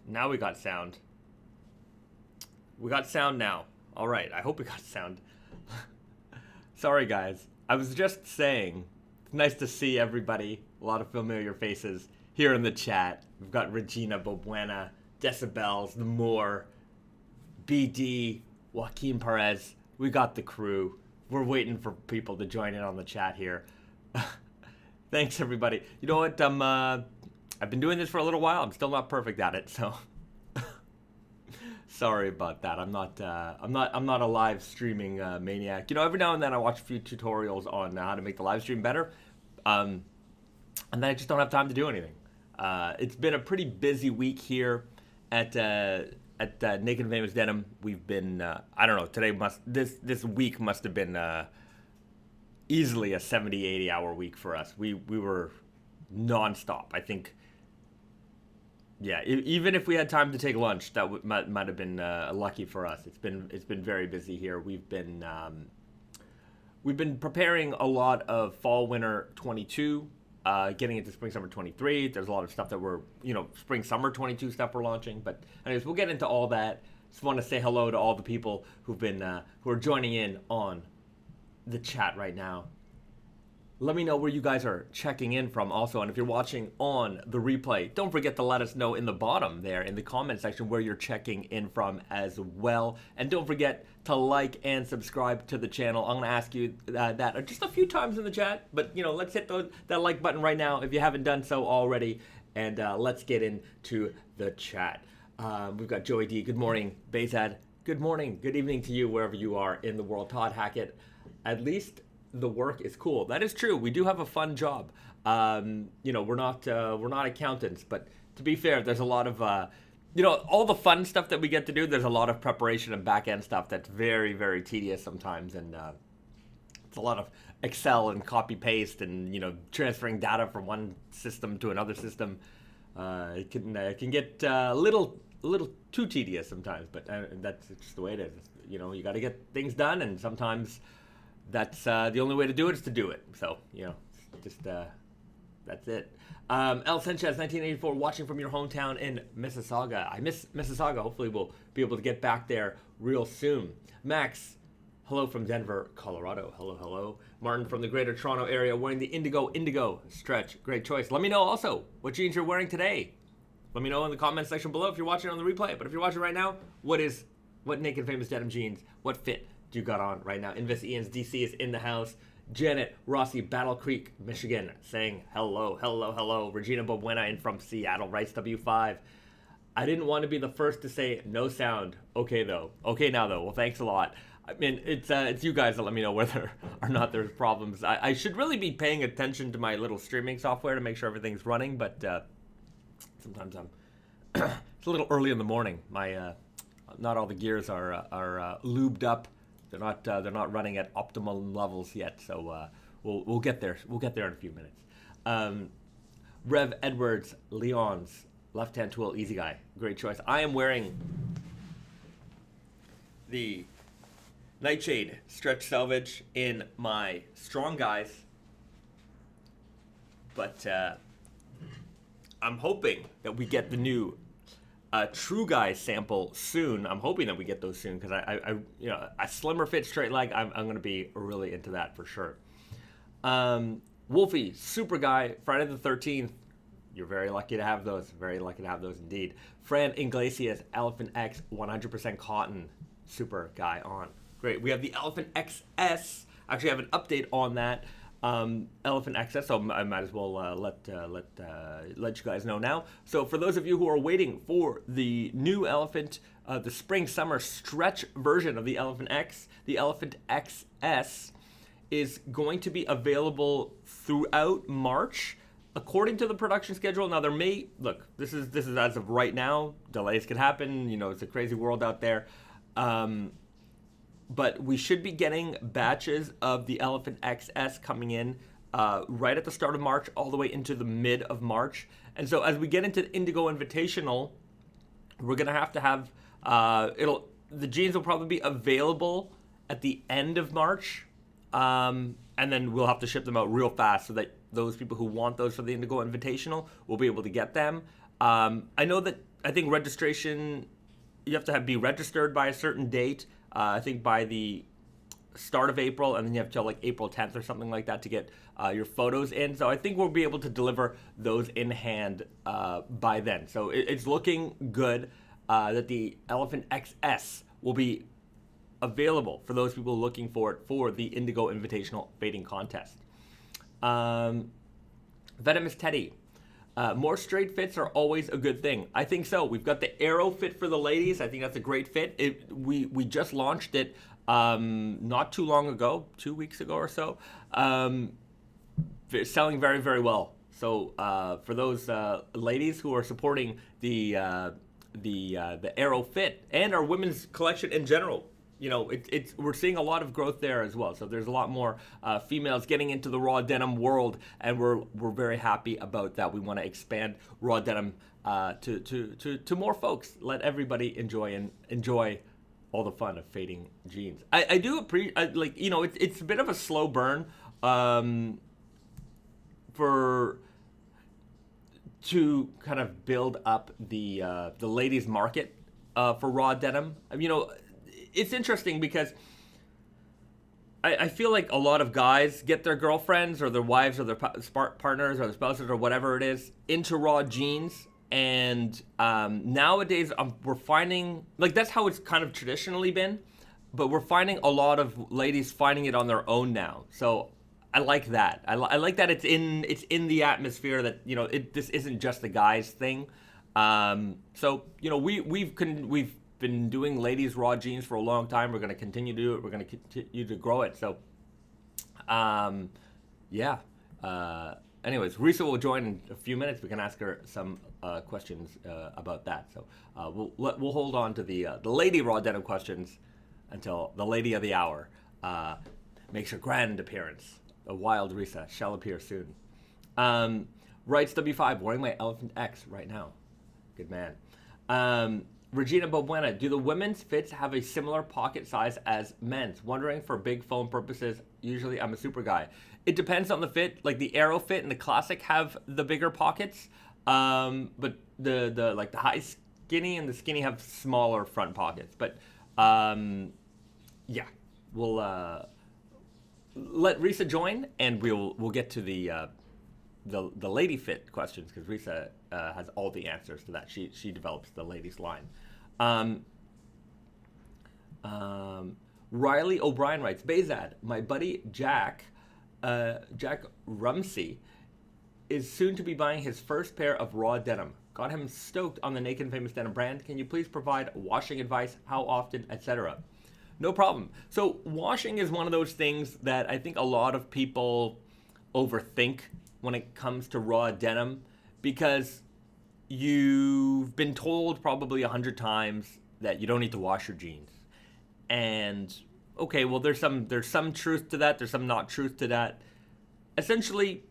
Now we got sound. We got sound now. All right, I hope we got sound. Sorry, guys. I was just saying, it's nice to see everybody. A lot of familiar faces here in the chat. We've got Regina, Bobuena, Decibels, The Moore, BD, Joaquin Perez. We got the crew. We're waiting for people to join in on the chat here. Thanks, everybody. You know what? I've been doing this for a little while. I'm still not perfect at it, so sorry about that. I'm not a live streaming maniac. You know, every now and then I watch a few tutorials on how to make the live stream better, and then I just don't have time to do anything. It's been a pretty busy week here at Naked Famous Denim. We've been I don't know. This week must have been easily a 70-80 hour week for us. We were nonstop. I think. Yeah, even if we had time to take lunch, that might have been lucky for us. It's been very busy here. We've been preparing a lot of fall winter 22, getting into spring summer 23. There's a lot of stuff that we're spring summer 22 stuff we're launching. But anyways, we'll get into all that. Just want to say hello to all the people who are joining in on the chat right now. Let me know where you guys are checking in from also. And if you're watching on the replay, don't forget to let us know in the bottom there in the comment section where you're checking in from as well. And don't forget to like and subscribe to the channel. I'm going to ask you that just a few times in the chat. But, let's hit that like button right now if you haven't done so already. And let's get into the chat. We've got Joey D. Good morning. Bezad. Good morning. Good evening to you wherever you are in the world. Todd Hackett. At least the work is cool. That is true. We do have a fun job. We're not accountants, but to be fair, there's a lot of all the fun stuff that we get to do. There's a lot of preparation and back end stuff that's very, very tedious sometimes, and it's a lot of Excel and copy paste and transferring data from one system to another system. It can get a little too tedious sometimes, but that's just the way it is. You got to get things done, and sometimes that's the only way to do it is to do it. So, just that's it. El Sanchez, 1984, watching from your hometown in Mississauga. I miss Mississauga. Hopefully we'll be able to get back there real soon. Max, hello from Denver, Colorado. Hello, hello. Martin from the Greater Toronto area wearing the Indigo stretch. Great choice. Let me know also what jeans you're wearing today. Let me know in the comment section below if you're watching on the replay. But if you're watching right now, what Naked Famous Denim jeans, what fit you got on right now? Invis Ian's DC is in the house. Janet Rossi, Battle Creek, Michigan, saying hello. Regina Bobuena in from Seattle, Rice W5. I didn't want to be the first to say no sound. Okay though. Okay now though. Well, thanks a lot. I mean, it's you guys that let me know whether or not there's problems. I should really be paying attention to my little streaming software to make sure everything's running, but sometimes it's a little early in the morning. My not all the gears are lubed up. They're not running at optimal levels yet, so we'll get there. We'll get there in a few minutes. Rev Edwards, Leon's left-hand tool, easy guy, great choice. I am wearing the Nightshade Stretch Selvage in my Strong Guys, but I'm hoping that we get the new True Guy sample soon. I'm hoping that we get those soon because I a slimmer fit straight leg. I'm going to be really into that for sure. Wolfie, Super Guy, Friday the 13th. You're very lucky to have those. Very lucky to have those indeed. Fran Iglesias, Elephant X, 100% cotton, Super Guy on. Great. We have the Elephant XS. Actually, I have an update on that. Elephant XS, so I might as well let you guys know now. So for those of you who are waiting for the new Elephant, the spring-summer stretch version of the Elephant X, the Elephant XS is going to be available throughout March, according to the production schedule. Now there may look, this is as of right now. Delays can happen. It's a crazy world out there. But we should be getting batches of the Elephant XS coming in right at the start of March all the way into the mid of March. And so as we get into the Indigo Invitational, we're going to have the jeans will probably be available at the end of March. And then we'll have to ship them out real fast so that those people who want those for the Indigo Invitational will be able to get them. I know that I think registration, you have to be registered by a certain date. I think by the start of April, and then you have till like April 10th or something like that to get your photos in. So I think we'll be able to deliver those in hand by then. So it's looking good that the Elephant XS will be available for those people looking for it for the Indigo Invitational Fading Contest. Venomous Teddy. More straight fits are always a good thing. I think so. We've got the Arrow fit for the ladies. I think that's a great fit. We just launched it not too long ago, 2 weeks ago or so. Selling very, very well. So for those ladies who are supporting the Arrow fit and our women's collection in general, you know, we're seeing a lot of growth there as well. So there's a lot more females getting into the raw denim world, and we're very happy about that. We want to expand raw denim to more folks. Let everybody enjoy all the fun of fading jeans. I do appreciate, like, you know, it's a bit of a slow burn to kind of build up the ladies market for raw denim. You know, it's interesting because I feel like a lot of guys get their girlfriends or their wives or their partners or their spouses or whatever it is into raw jeans. And nowadays we're finding, like, that's how it's kind of traditionally been, but we're finding a lot of ladies finding it on their own now. So I like that. I like that it's in the atmosphere that, you know, this isn't just a guy's thing. So, you know, we've been doing ladies raw jeans for a long time. We're going to continue to do it. We're going to continue to grow it. So, yeah. Anyways, Risa will join in a few minutes. We can ask her some questions about that. So we'll hold on to the lady raw denim questions until the lady of the hour makes her grand appearance. A wild Risa shall appear soon. Writes W5, wearing my Elephant X right now. Good man. Regina Bobuena, do the women's fits have a similar pocket size as men's? Wondering for big phone purposes. Usually I'm a super guy. It depends on the fit. Like the Arrow fit and the Classic have the bigger pockets, but the like the high skinny and the skinny have smaller front pockets. But yeah, we'll let Risa join, and we'll get to the lady fit questions, because Risa has all the answers to that. She develops the ladies line. Riley O'Brien writes, Bezad, my buddy Jack Rumsey is soon to be buying his first pair of raw denim. Got him stoked on the Naked Famous Denim brand. Can you please provide washing advice, how often, etc.? No problem. So washing is one of those things that I think a lot of people overthink when it comes to raw denim, because you've been told probably 100 times that you don't need to wash your jeans. And okay, well, there's some truth to that. There's some not truth to that. Essentially,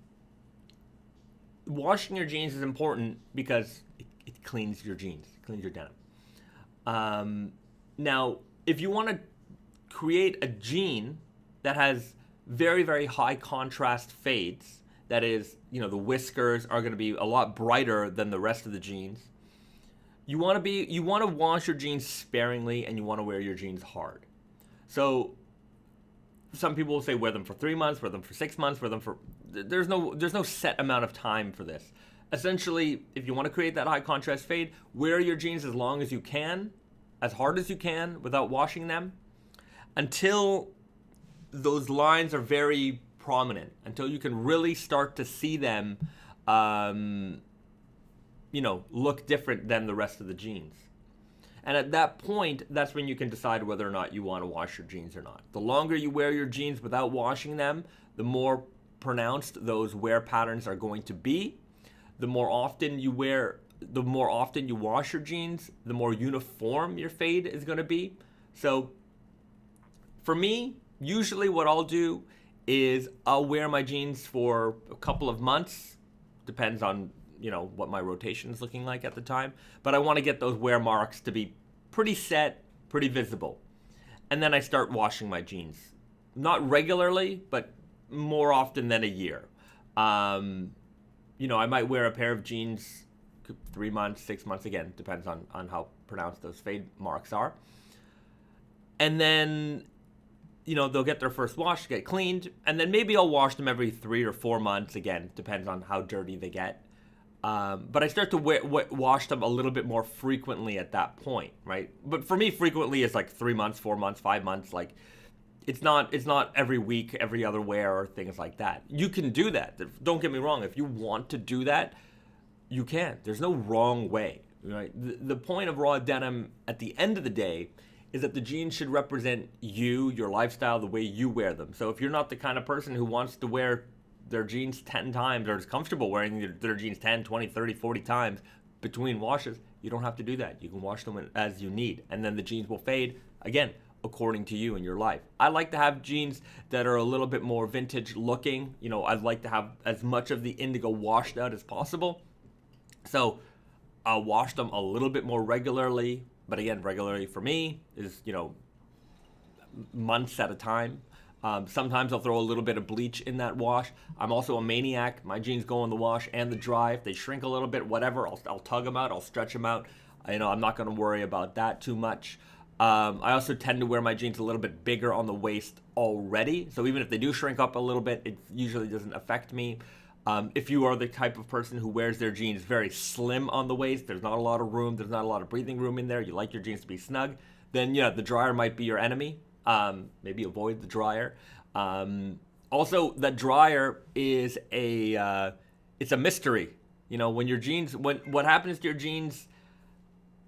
washing your jeans is important because it cleans your jeans, it cleans your denim. Now, if you want to create a jean that has very, very high contrast fades, that is, you know, the whiskers are going to be a lot brighter than the rest of the jeans. You want to wash your jeans sparingly, and you want to wear your jeans hard. So some people will say wear them for 3 months, wear them for 6 months, wear them for... There's no set amount of time for this. Essentially, if you want to create that high contrast fade, wear your jeans as long as you can, as hard as you can, without washing them, until those lines are very prominent, until you can really start to see them, you know, look different than the rest of the jeans. And at that point, that's when you can decide whether or not you want to wash your jeans or not. The longer you wear your jeans without washing them, the more pronounced those wear patterns are going to be. The more often you wash your jeans, the more uniform your fade is going to be. So for me, usually what I'll do is I'll wear my jeans for a couple of months. Depends on, you know, what my rotation is looking like at the time. But I want to get those wear marks to be pretty set, pretty visible. And then I start washing my jeans. Not regularly, but more often than a year. You know, I might wear a pair of jeans 3 months, 6 months, again, depends on how pronounced those fade marks are. And then, they'll get their first wash, get cleaned, and then maybe I'll wash them every 3 or 4 months. Again, depends on how dirty they get. But I start to wash them a little bit more frequently at that point, right? But for me, frequently is like 3 months, 4 months, 5 months. Like, it's not every week, every other wear, or things like that. You can do that. Don't get me wrong. If you want to do that, you can. There's no wrong way, right? The point of raw denim at the end of the day is that the jeans should represent you, your lifestyle, the way you wear them. So if you're not the kind of person who wants to wear their jeans 10 times or is comfortable wearing their jeans 10, 20, 30, 40 times between washes, you don't have to do that. You can wash them as you need, and then the jeans will fade, again, according to you and your life. I like to have jeans that are a little bit more vintage looking. I'd like to have as much of the indigo washed out as possible. So I'll wash them a little bit more regularly. But again, regularly for me is, months at a time. Sometimes I'll throw a little bit of bleach in that wash. I'm also a maniac. My jeans go in the wash and the dry. If they shrink a little bit, whatever, I'll tug them out. I'll stretch them out. I'm not going to worry about that too much. I also tend to wear my jeans a little bit bigger on the waist already. So even if they do shrink up a little bit, it usually doesn't affect me. If you are the type of person who wears their jeans very slim on the waist, there's not a lot of room, there's not a lot of breathing room in there, you like your jeans to be snug, then the dryer might be your enemy. Maybe avoid the dryer. Also, the dryer is it's a mystery. When your jeans, what happens to your jeans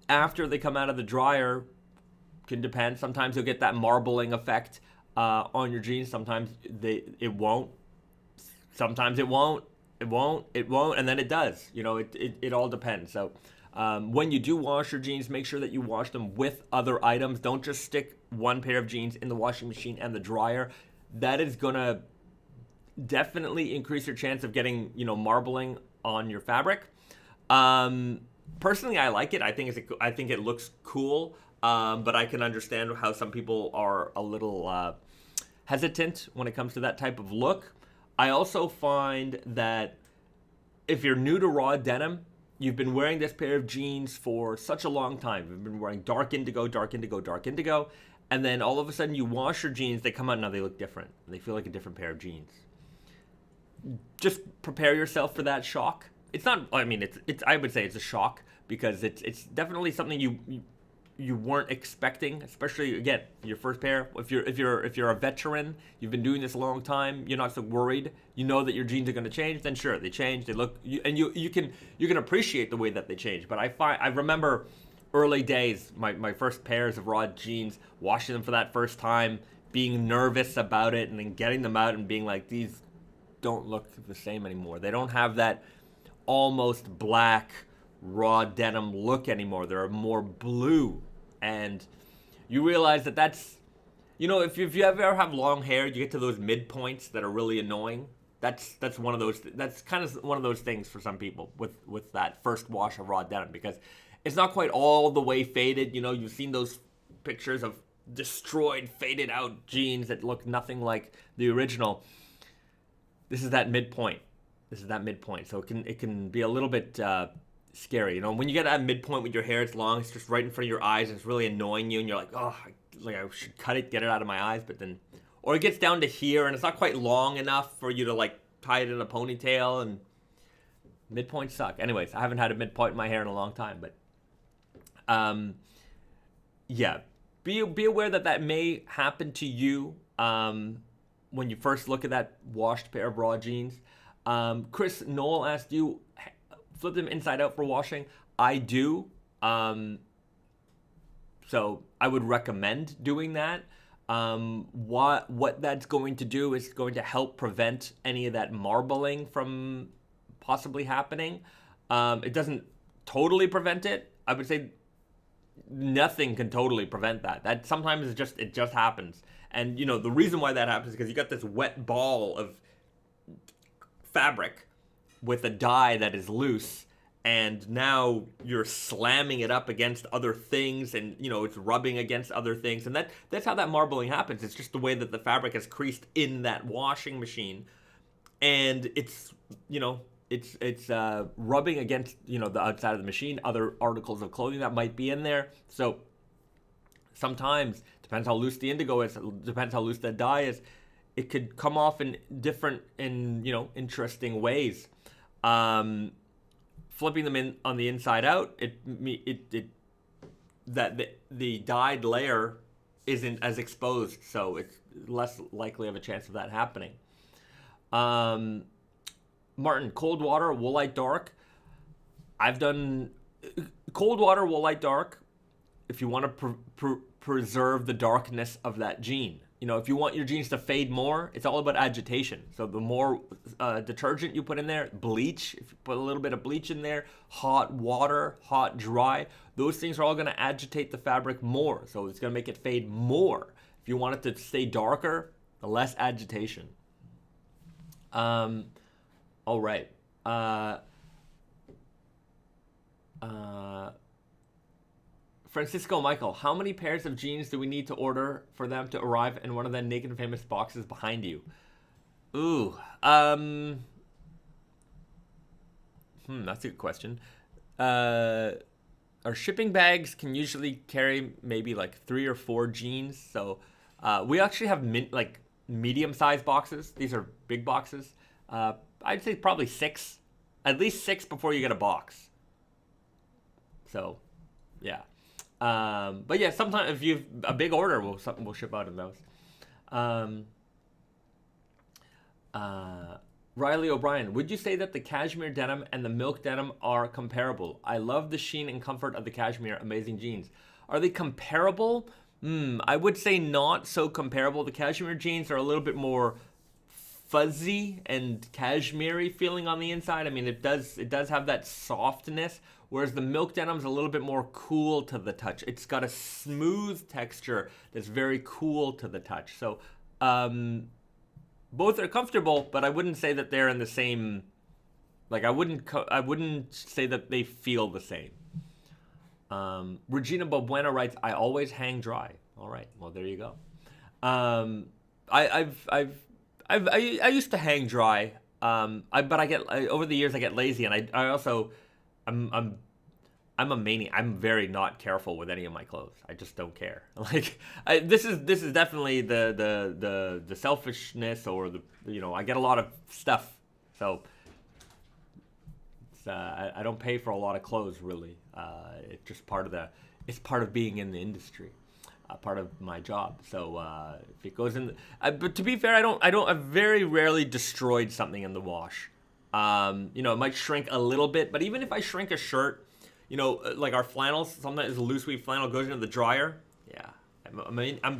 after they come out of the dryer can depend. Sometimes you'll get that marbling effect on your jeans. Sometimes it won't. Sometimes it won't. It won't, and then it does. It all depends. So when you do wash your jeans, make sure that you wash them with other items. Don't just stick one pair of jeans in the washing machine and the dryer. That is going to definitely increase your chance of getting, marbling on your fabric. Personally, I like it. I think it looks cool, but I can understand how some people are a little hesitant when it comes to that type of look. I also find that if you're new to raw denim, you've been wearing this pair of jeans for such a long time. You've been wearing dark indigo, dark indigo, dark indigo, and then all of a sudden you wash your jeans, they come out, now they look different. They feel like a different pair of jeans. Just prepare yourself for that shock. It's not, I would say it's a shock because it's definitely something you weren't expecting, especially again your first pair. If you're a veteran, you've been doing this a long time, you're not so worried. You know that your jeans are going to change. Then sure, they change. They look, you can appreciate the way that they change. But I remember early days, my first pairs of raw jeans, washing them for that first time, being nervous about it, and then getting them out and being like, these don't look the same anymore. They don't have that almost black raw denim look anymore. They're more blue. And you realize that's, if you ever have long hair, you get to those midpoints that are really annoying. That's one of those. That's kind of one of those things for some people with that first wash of raw denim, because it's not quite all the way faded. You've seen those pictures of destroyed, faded out jeans that look nothing like the original. This is that midpoint. So it can be a little bit scary. When you get that midpoint with your hair, it's long, it's just right in front of your eyes, and it's really annoying you, and you're like, oh, I should cut it, get it out of my eyes, but then, or it gets down to here, and it's not quite long enough for you to tie it in a ponytail, and midpoints suck. Anyways, I haven't had a midpoint in my hair in a long time, but yeah, be aware that may happen to you when you first look at that washed pair of raw jeans. Chris Knoll asked you, flip them inside out for washing. I do. So I would recommend doing that. What that's going to do is going to help prevent any of that marbling from possibly happening. It doesn't totally prevent it. I would say nothing can totally prevent that. That sometimes it just happens. And the reason why that happens is because you got this wet ball of fabric with a dye that is loose, and now you're slamming it up against other things, and it's rubbing against other things, and that's how that marbling happens. It's just the way that the fabric is creased in that washing machine, and it's it's rubbing against the outside of the machine, other articles of clothing that might be in there. So sometimes, depends how loose the indigo is, depends how loose the dye is, it could come off in different interesting ways. Flipping them in on the inside out, the dyed layer isn't as exposed, so it's less likely of a chance of that happening. Martin, cold water, woolite dark. I've done cold water, woolite dark if you want to preserve the darkness of that jean. If you want your jeans to fade more, it's all about agitation. So the more detergent you put in there, bleach, if you put a little bit of bleach in there, hot water, hot, dry, those things are all going to agitate the fabric more. So it's going to make it fade more. If you want it to stay darker, the less agitation. All right. Francisco Michael, how many pairs of jeans do we need to order for them to arrive in one of the Naked and Famous boxes behind you? Ooh. That's a good question. Our shipping bags can usually carry maybe like 3 or 4 jeans. So we actually have medium-sized boxes. These are big boxes. I'd say probably 6. At least 6 before you get a box. So, yeah. But yeah, sometimes if you have a big order, we'll ship out in those. Riley O'Brien, would you say that the cashmere denim and the milk denim are comparable? I love the sheen and comfort of the cashmere. Amazing jeans. Are they comparable? I would say not so comparable. The cashmere jeans are a little bit more fuzzy and cashmere-y feeling on the inside. I mean, it does have that softness, whereas the milk denim's a little bit more cool to the touch. It's got a smooth texture that's very cool to the touch. So both are comfortable, but I wouldn't say that they're in the same, I wouldn't say that they feel the same. Regina Bobuena writes, I always hang dry. All right, well, there you go. I used to hang dry, but over the years I get lazy, and I also I'm a maniac. I'm very not careful with any of my clothes. I just don't care. This is definitely the selfishness, or I get a lot of stuff, so I don't pay for a lot of clothes really. It's just part of being in the industry. Part of my job. So if it goes in, but to be fair, I've very rarely destroyed something in the wash. It might shrink a little bit, but even if I shrink a shirt, like our flannels, sometimes a loose weave flannel goes into the dryer. Yeah,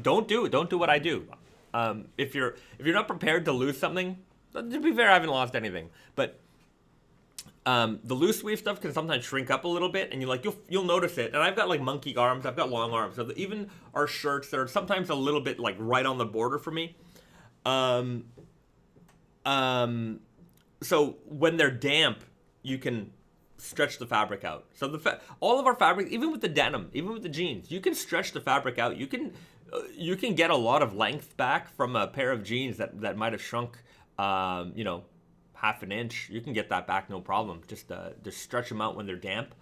don't do what I do. If you're not prepared to lose something, to be fair, I haven't lost anything, but the loose weave stuff can sometimes shrink up a little bit, and you'll notice it. And I've got monkey arms, I've got long arms, so even our shirts, they're sometimes a little bit right on the border for me. So when they're damp, you can stretch the fabric out. So all of our fabric, even with the denim, even with the jeans, you can stretch the fabric out. You can get a lot of length back from a pair of jeans that might have shrunk, half an inch. You can get that back, no problem. Just stretch them out when they're damp.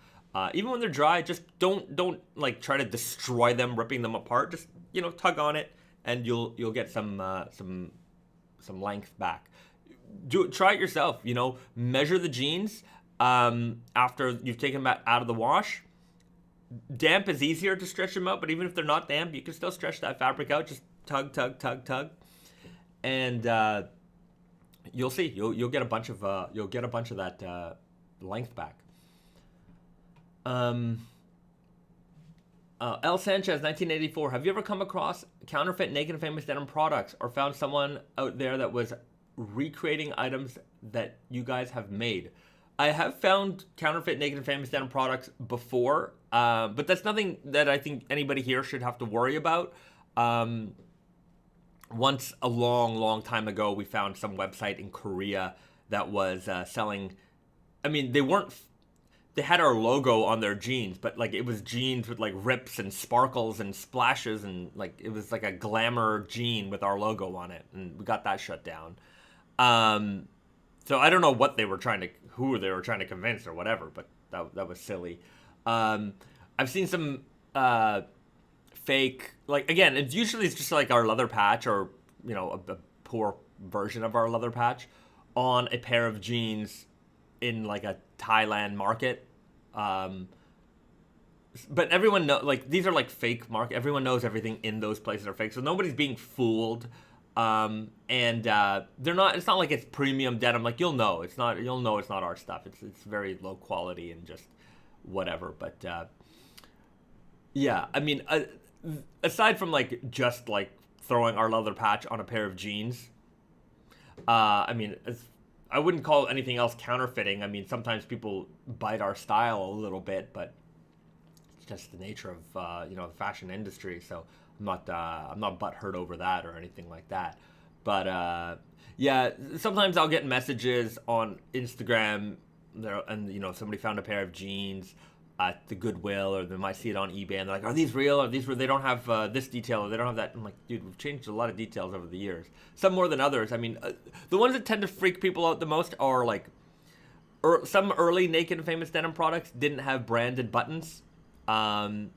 Even when they're dry, just don't try to destroy them, ripping them apart. Just tug on it, and you'll get some length back. Try it yourself. Measure the jeans after you've taken them out of the wash. Damp is easier to stretch them out, but even if they're not damp, you can still stretch that fabric out. Just tug, and you'll see. You'll get a bunch of that length back. L Sanchez, 1984. Have you ever come across counterfeit Naked and Famous Denim products, or found someone out there that was recreating items that you guys have made? I have found counterfeit Naked and Famous Denim products before, but that's nothing that I think anybody here should have to worry about. Once, a long time ago, we found some website in Korea that was selling. I mean, they had our logo on their jeans, but it was jeans with rips and sparkles and splashes, and it was like a glamour jean with our logo on it, and we got that shut down. So I don't know what they were trying to, who they were trying to convince or whatever, but that was silly. Um, I've seen some fake, like again, it's just like our leather patch or a poor version of our leather patch on a pair of jeans in like a Thailand market. But everyone know, like, these are like fake market. Everyone knows everything in those places are fake, so nobody's being fooled. And they're not. It's not like it's premium denim. Like you'll know it's not. You'll know it's not our stuff. It's very low quality and just whatever. But yeah, I mean, aside from like just like throwing our leather patch on a pair of jeans, I mean, I wouldn't call anything else counterfeiting. I mean, sometimes people bite our style a little bit, but it's just the nature of the fashion industry. So I'm not butthurt over that or anything like that. But yeah, sometimes I'll get messages on Instagram, and somebody found a pair of jeans at the Goodwill, or they might see it on eBay, and they're like, "Are these real? Are these real? They don't have this detail, or they don't have that." I'm like, "Dude, we've changed a lot of details over the years. Some more than others. I mean, the ones that tend to freak people out the most are like, some early Naked and Famous Denim products didn't have branded buttons, and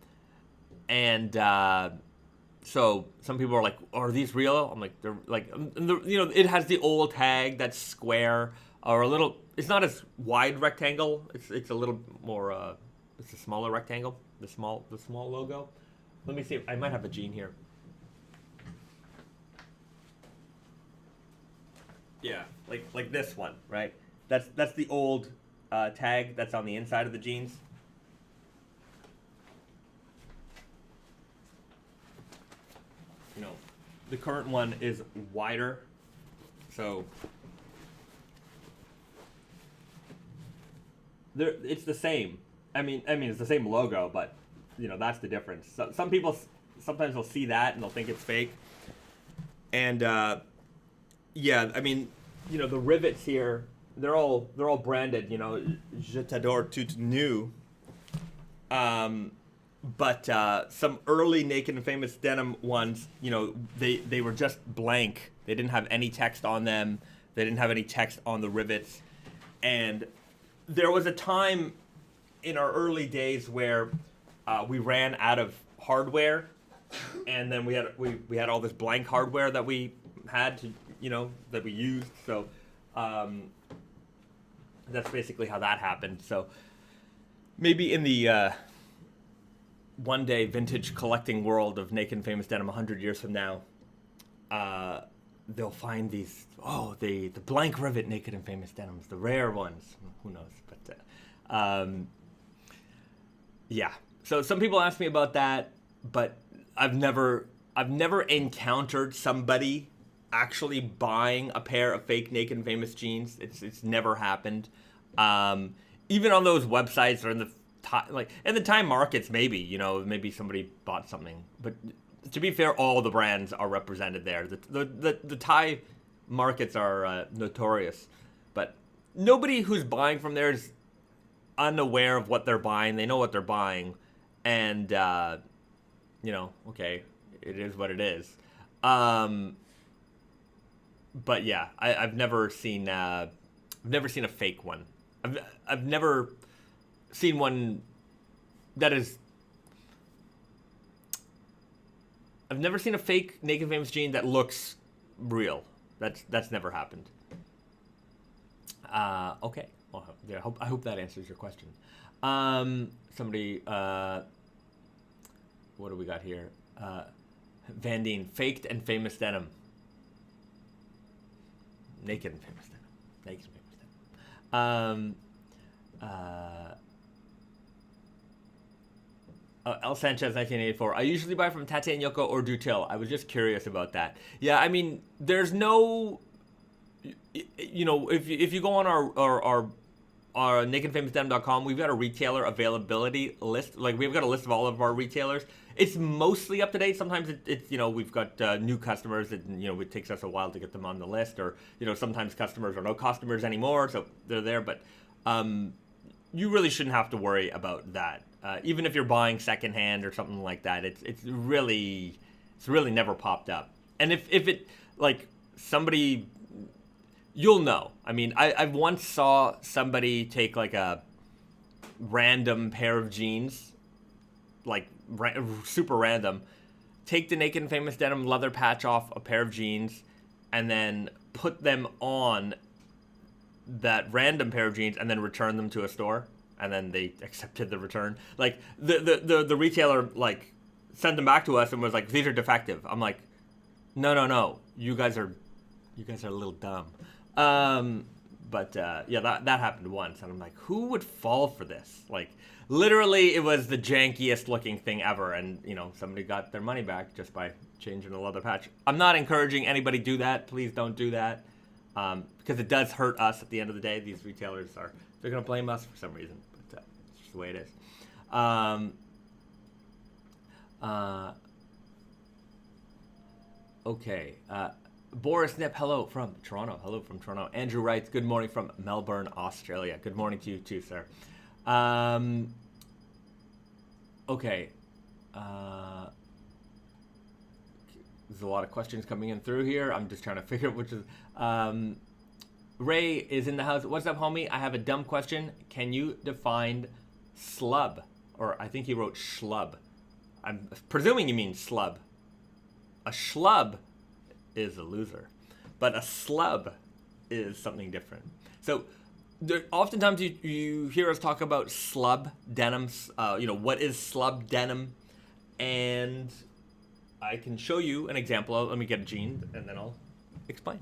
so some people are like, "Are these real?" I'm like, "They're like, it has the old tag that's square or a little. It's not as wide rectangle. It's a little more." It's a smaller rectangle, the small logo. Let me see. I might have a jean here. Yeah, like this one, right? That's the old tag that's on the inside of the jeans. The current one is wider, so it's the same. I mean, it's the same logo, but that's the difference. So, some people sometimes they'll see that and they'll think it's fake. And yeah, I mean, the rivets here, they're all branded. Je t'adore tout nu. But some early Naked and Famous Denim ones, they were just blank. They didn't have any text on them. They didn't have any text on the rivets. And there was a time in our early days where we ran out of hardware, and then we had all this blank hardware that we had to that we used. So that's basically how that happened. So maybe in the one day vintage collecting world of Naked and Famous Denim 100 years from now, they'll find these the blank rivet Naked and Famous Denims, the rare ones. Who knows? But yeah. So some people ask me about that, but I've never encountered somebody actually buying a pair of fake Naked and Famous jeans. It's never happened. Even on those websites or in the Thai markets, maybe somebody bought something. But to be fair, all the brands are represented there. The Thai markets are notorious, but nobody who's buying from there is unaware of what they're buying. They know what they're buying, and okay, it is what it is. But yeah, I've never seen a fake one. I've never seen one that is. I've never seen a fake Naked Famous jean that looks real. That's never happened. Okay. Well, yeah, I hope that answers your question. Somebody, what do we got here? Van Dien, faked and famous denim. Naked and Famous Denim. Naked and Famous Denim. El Sanchez, 1984. I usually buy from Tate and Yoko or Dutil. I was just curious about that. Yeah, I mean, there's no, if you go on our nakedfamousdenim.com, we've got a retailer availability list. Like, we've got a list of all of our retailers. It's mostly up to date. Sometimes it's we've got new customers that it takes us a while to get them on the list, or sometimes customers are no customers anymore, so they're there. But you really shouldn't have to worry about that. Even if you're buying secondhand or something like that, it's really never popped up. And if it, like, somebody you'll know. I mean, I once saw somebody take like a random pair of jeans, like super random, take the Naked and Famous Denim leather patch off a pair of jeans, and then put them on that random pair of jeans, and then return them to a store, and then they accepted the return. Like the retailer like sent them back to us and was like, "These are defective." I'm like, "No, you guys are a little dumb." But yeah, that happened once, and I'm like, who would fall for this? Like, literally, it was the jankiest looking thing ever, and somebody got their money back just by changing a leather patch. I'm not encouraging anybody do that. Please don't do that, because it does hurt us at the end of the day. These retailers they're gonna blame us for some reason, but it's just the way it is. Okay. Boris Nip, hello from Toronto. Hello from Toronto. Andrew writes, good morning from Melbourne, Australia. Good morning to you too, sir. Okay. There's a lot of questions coming in through here. I'm just trying to figure out which is... Ray is in the house. What's up, homie? I have a dumb question. Can you define slub? Or I think he wrote schlub. I'm presuming you mean slub. A schlub is a loser, but a slub is something different. So oftentimes you hear us talk about slub denims, what is slub denim, and I can show you an example. Let me get a jean and then I'll explain.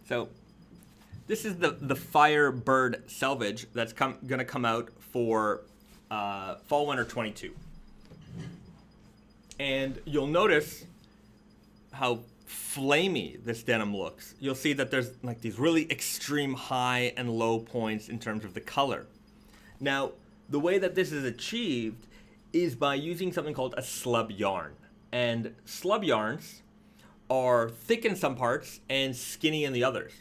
So this is the Firebird Selvedge that's going to come out for fall/winter 22. And you'll notice how flamey this denim looks. You'll see that there's like these really extreme high and low points in terms of the color. Now, the way that this is achieved is by using something called a slub yarn. And slub yarns are thick in some parts and skinny in the others.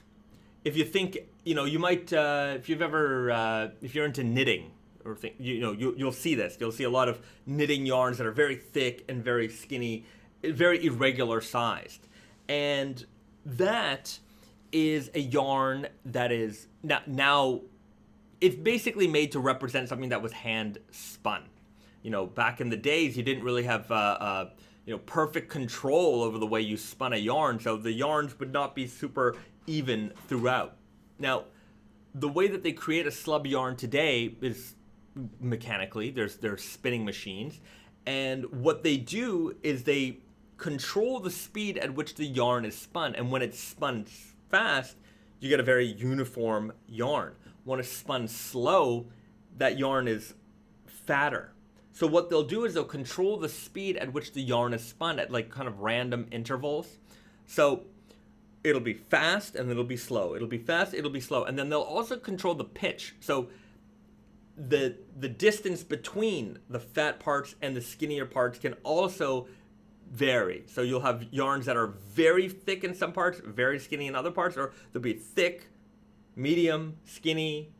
If you think, you might, if you're into knitting or you'll see this. You'll see a lot of knitting yarns that are very thick and very skinny, very irregular sized. And that is a yarn that is now it's basically made to represent something that was hand spun. Back in the days, you didn't really have perfect control over the way you spun a yarn, so the yarns would not be super even throughout. Now, the way that they create a slub yarn today is mechanically. There's spinning machines, and what they do is they control the speed at which the yarn is spun, and when it's spun fast, you get a very uniform yarn. When it's spun slow, that yarn is fatter. So what they'll do is they'll control the speed at which the yarn is spun at like kind of random intervals. So it'll be fast and it'll be slow. It'll be fast, it'll be slow. And then they'll also control the pitch. So the distance between the fat parts and the skinnier parts can also vary. So you'll have yarns that are very thick in some parts, very skinny in other parts, or they'll be thick, medium, skinny,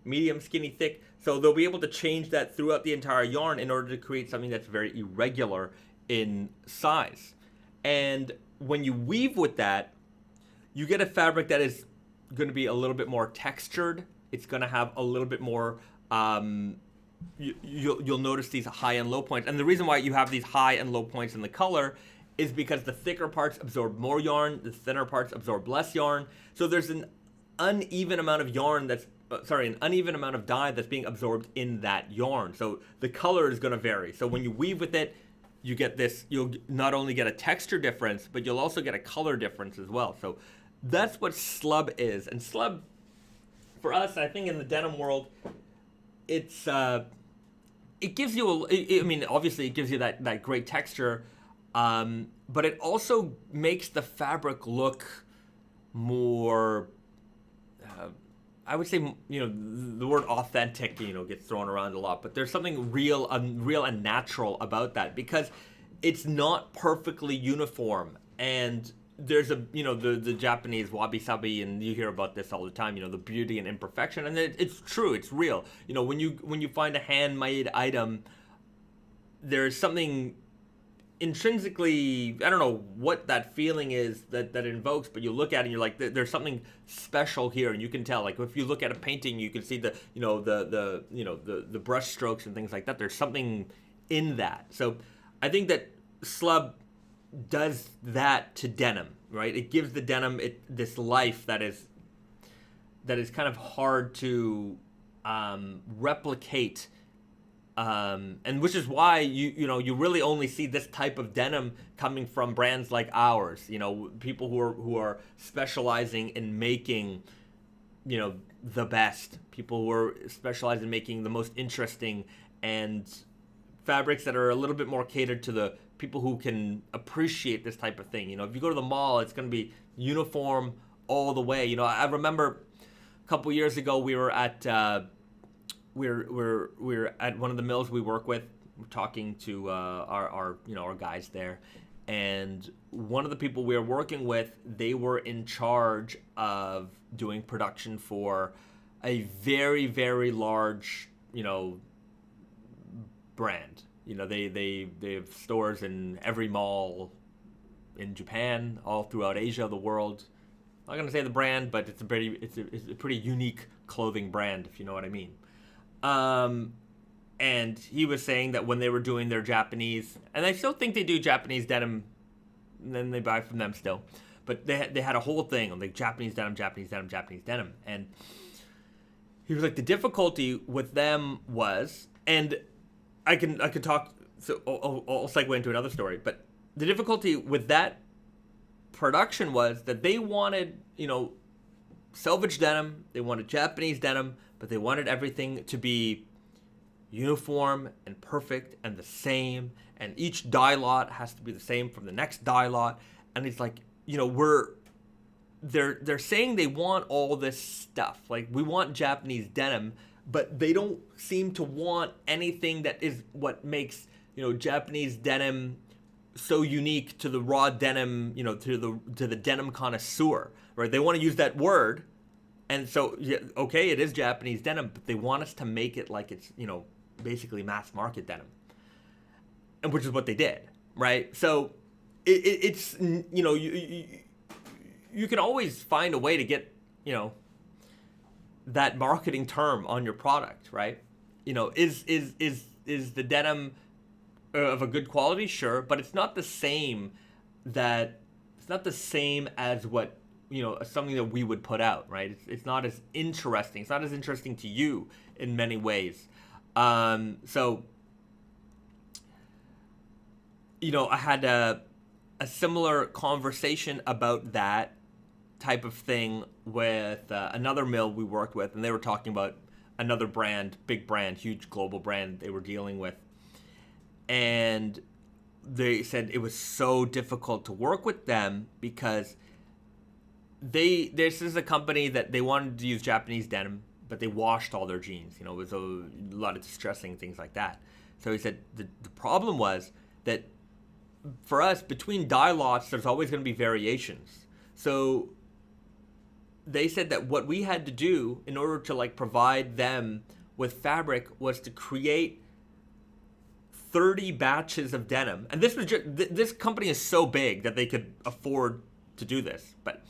thick. So they'll be able to change that throughout the entire yarn in order to create something that's very irregular in size. And when you weave with that, you get a fabric that is going to be a little bit more textured. It's going to have a little bit more, you'll notice these high and low points. And the reason why you have these high and low points in the color is because the thicker parts absorb more yarn, the thinner parts absorb less yarn. So there's an uneven amount of yarn an uneven amount of dye that's being absorbed in that yarn. So the color is going to vary. So when you weave with it, you get this, you'll not only get a texture difference, but you'll also get a color difference as well. So that's what slub is. And slub, for us, I think in the denim world, it gives you obviously it gives you that great texture, but it also makes the fabric look more, I would say, the word authentic, gets thrown around a lot, but there's something real and natural about that because it's not perfectly uniform And there's the Japanese wabi sabi, and you hear about this all the time, the beauty and imperfection, and it's true, it's real. When you find a handmade item, there's something intrinsically, I don't know what that feeling is that invokes, but you look at it and you're like, there's something special here, and you can tell. Like if you look at a painting, you can see the brush strokes and things like that. There's something in that. So I think that Slub does that to denim, right? It gives the denim this life that is kind of hard to replicate. And which is why you really only see this type of denim coming from brands like ours. People who are specializing in making, the best. People who are specialized in making the most interesting and fabrics that are a little bit more catered to the people who can appreciate this type of thing. If you go to the mall, it's going to be uniform all the way. I remember a couple years ago we were at. We're at one of the mills we work with. We're talking to our guys there, and one of the people we were working with, they were in charge of doing production for a very, very large brand. They have stores in every mall in Japan, all throughout Asia, the world. I'm not gonna say the brand, but it's a pretty unique clothing brand, if you know what I mean. And he was saying that when they were doing their Japanese, and I still think they do Japanese denim, and then they buy from them still, but they had a whole thing on like Japanese denim, and he was like, the difficulty with them was, and I can talk, so I'll segue into another story, but the difficulty with that production was that they wanted, selvage denim, they wanted Japanese denim, but they wanted everything to be uniform and perfect and the same, and each dye lot has to be the same from the next dye lot. And it's like, they're saying they want all this stuff. Like, we want Japanese denim, but they don't seem to want anything that is what makes, Japanese denim so unique to the raw denim, to the denim connoisseur, right? They want to use that word. And so, yeah, okay, it is Japanese denim, but they want us to make it like it's, basically mass market denim, and which is what they did, right? So it's, you can always find a way to get, that marketing term on your product, right? Is the denim of a good quality? Sure, but it's not the same as what, something that we would put out, right? It's not as interesting. It's not as interesting to you in many ways. So, I had a similar conversation about that type of thing with another mill we worked with, and they were talking about another brand, big brand, huge global brand they were dealing with. And they said it was so difficult to work with them because this is a company that they wanted to use Japanese denim, but they washed all their jeans. It was a lot of distressing things like that. So he said the problem was that for us, between dye lots, there's always going to be variations. So they said that what we had to do in order to provide them with fabric was to create 30 batches of denim. And this was this company is so big that they could afford to do this, but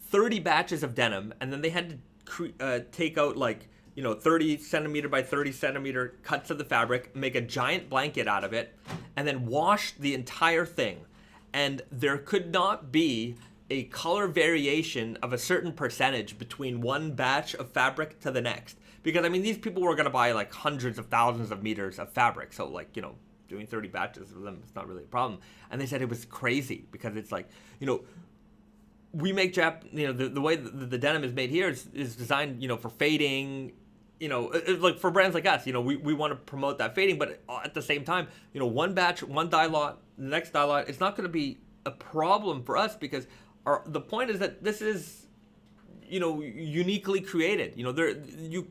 30 batches of denim, and then they had to take out 30 centimeter by 30 centimeter cuts of the fabric, make a giant blanket out of it, and then wash the entire thing. And there could not be a color variation of a certain percentage between one batch of fabric to the next. Because, these people were going to buy hundreds of thousands of meters of fabric. So, doing 30 batches of them is not really a problem. And they said it was crazy because it's we make the way the denim is made here is designed, for fading, for brands like us, we want to promote that fading, but at the same time, one batch, one dye lot, the next dye lot, it's not going to be a problem for us because the point is that this is, uniquely created. You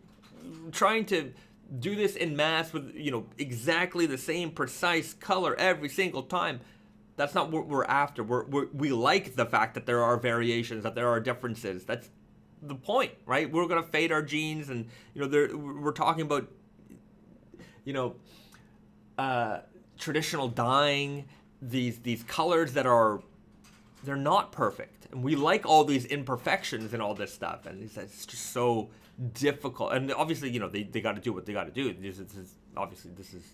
trying to do this in mass with, exactly the same precise color every single time. That's not what we're after. We like the fact that there are variations, that there are differences. That's the point, right? We're gonna fade our jeans, and we're talking about traditional dyeing, these colors that they're not perfect, and we like all these imperfections and all this stuff, and it's just so difficult. And obviously, they got to do what they got to do. This is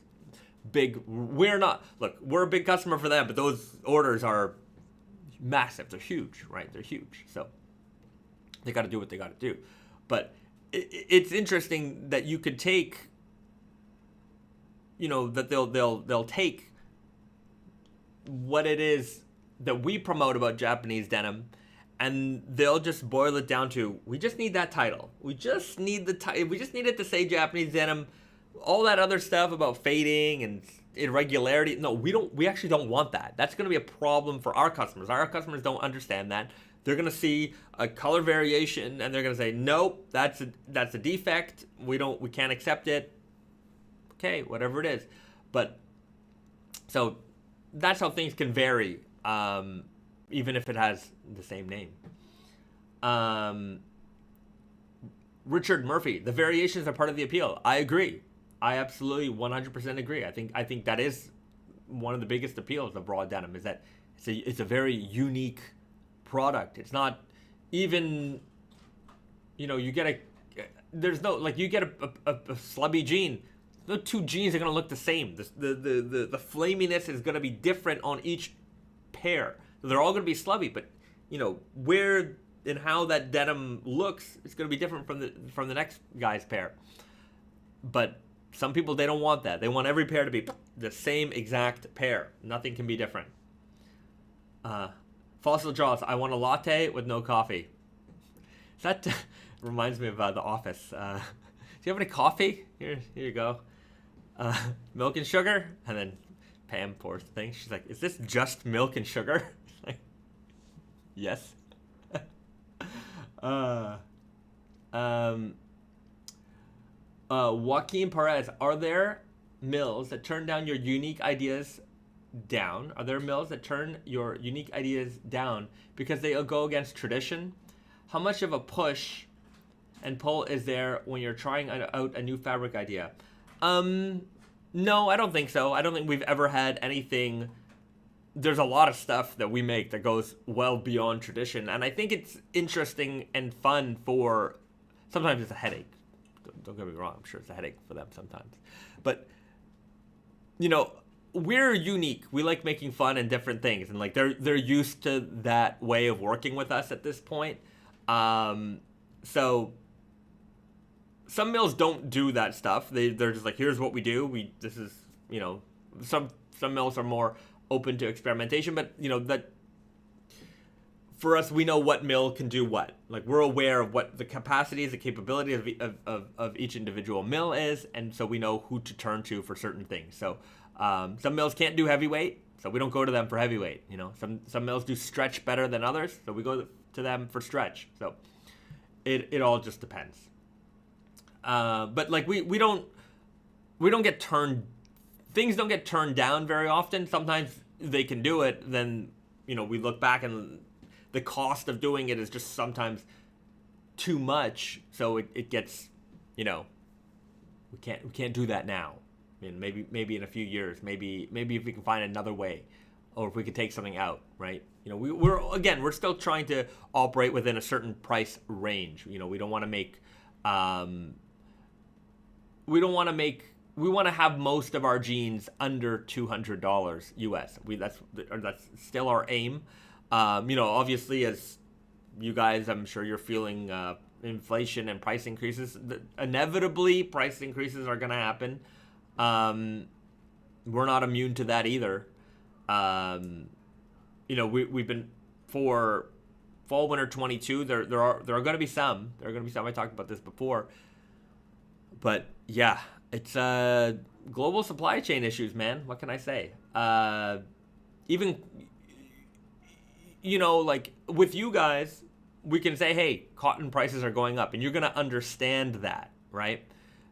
big. We're a big customer for them, but those orders are massive. They're huge, right? They're huge. So they got to do what they got to do. But it's interesting that you could take, that they'll take what it is that we promote about Japanese denim, and they'll just boil it down to, we just need that title. We just need we just need it to say Japanese denim. All that other stuff about fading and irregularity, no, we actually don't want that. That's going to be a problem for our customers. Our customers don't understand that. They're going to see a color variation and they're going to say, nope, that's a defect. We can't accept it. Okay, whatever it is. But so that's how things can vary, even if it has the same name. Richard Murphy, the variations are part of the appeal. I agree. I absolutely 100% agree. I think that is one of the biggest appeals of raw denim, is that it's a very unique product. It's not even, you get you get a slubby jean. No two jeans are going to look the same. The flaminess is going to be different on each pair. They're all going to be slubby, but where and how that denim looks, it's going to be different from the next guy's pair. But some people, they don't want that. They want every pair to be the same exact pair. Nothing can be different. Fossil Jaws, I want a latte with no coffee. That reminds me of The Office. Do you have any coffee? Here you go. Milk and sugar? And then Pam pours the thing. She's like, is this just milk and sugar? Like, yes. Joaquin Perez, are there mills that turn down your unique ideas down? Are there mills that turn your unique ideas down because they go against tradition? How much of a push and pull is there when you're trying out a new fabric idea? No, I don't think so. I don't think we've ever had anything. There's a lot of stuff that we make that goes well beyond tradition, and I think it's interesting and fun for. Sometimes it's a headache. Don't get me wrong. I'm sure it's a headache for them sometimes, but we're unique. We like making fun and different things, and they're used to that way of working with us at this point. So some mills don't do that stuff. They're just like, here's what we do. This is some mills are more open to experimentation, but that for us, we know what mill can do what. Like, we're aware of what the capacities, the capability of each individual mill is, and so we know who to turn to for certain things. So some mills can't do heavyweight, so we don't go to them for heavyweight. Some mills do stretch better than others, so we go to them for stretch. So it all just depends. But we don't get turned. Things don't get turned down very often. Sometimes they can do it. Then we look back and the cost of doing it is just sometimes too much. So it gets we can't do that now. I mean, maybe in a few years, maybe if we can find another way, or if we could take something out, right? We're still trying to operate within a certain price range. We don't want to make. We want to have most of our jeans under $200 US. That's still our aim. Obviously, as you guys, I'm sure you're feeling inflation and price increases. Inevitably, price increases are going to happen. We're not immune to that either. We've been for fall winter 22. There are going to be some. There are going to be some. I talked about this before. But yeah, it's global supply chain issues, man. What can I say? Even with you guys, we can say, hey, cotton prices are going up, and you're gonna understand that, right?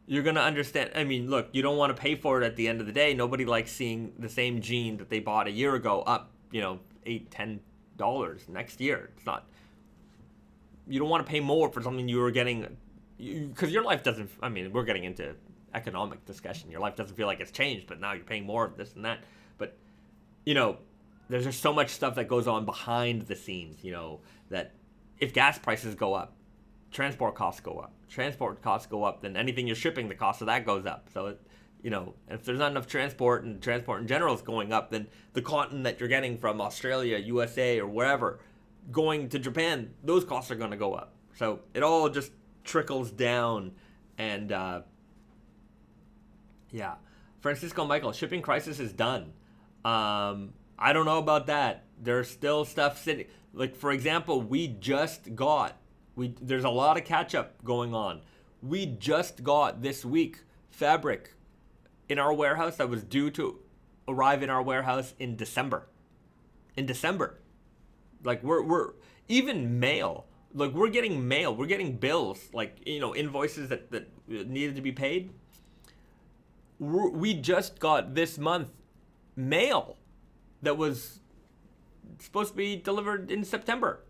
You're gonna understand. I mean, look, you don't want to pay for it at the end of the day. Nobody likes seeing the same jean that they bought a year ago up $8-10 next year. It's not. You don't want to pay more for something you were getting, because your life doesn't. I mean, we're getting into economic discussion. Your life doesn't feel like it's changed, but now you're paying more of this and that. But there's just so much stuff that goes on behind the scenes. That if gas prices go up, transport costs go up. Transport costs go up, then anything you're shipping, the cost of that goes up. So if there's not enough transport, and transport in general is going up, then the cotton that you're getting from Australia, USA, or wherever, going to Japan, those costs are going to go up. So it all just trickles down. And Francisco Michael, shipping crisis is done. I don't know about that. There's still stuff sitting. Like, for example, there's a lot of catch up going on. We just got this week fabric in our warehouse that was due to arrive in our warehouse in December. Like, we're even mail. Like, we're getting mail. We're getting bills, like, invoices that needed to be paid. We just got this month mail that was supposed to be delivered in September.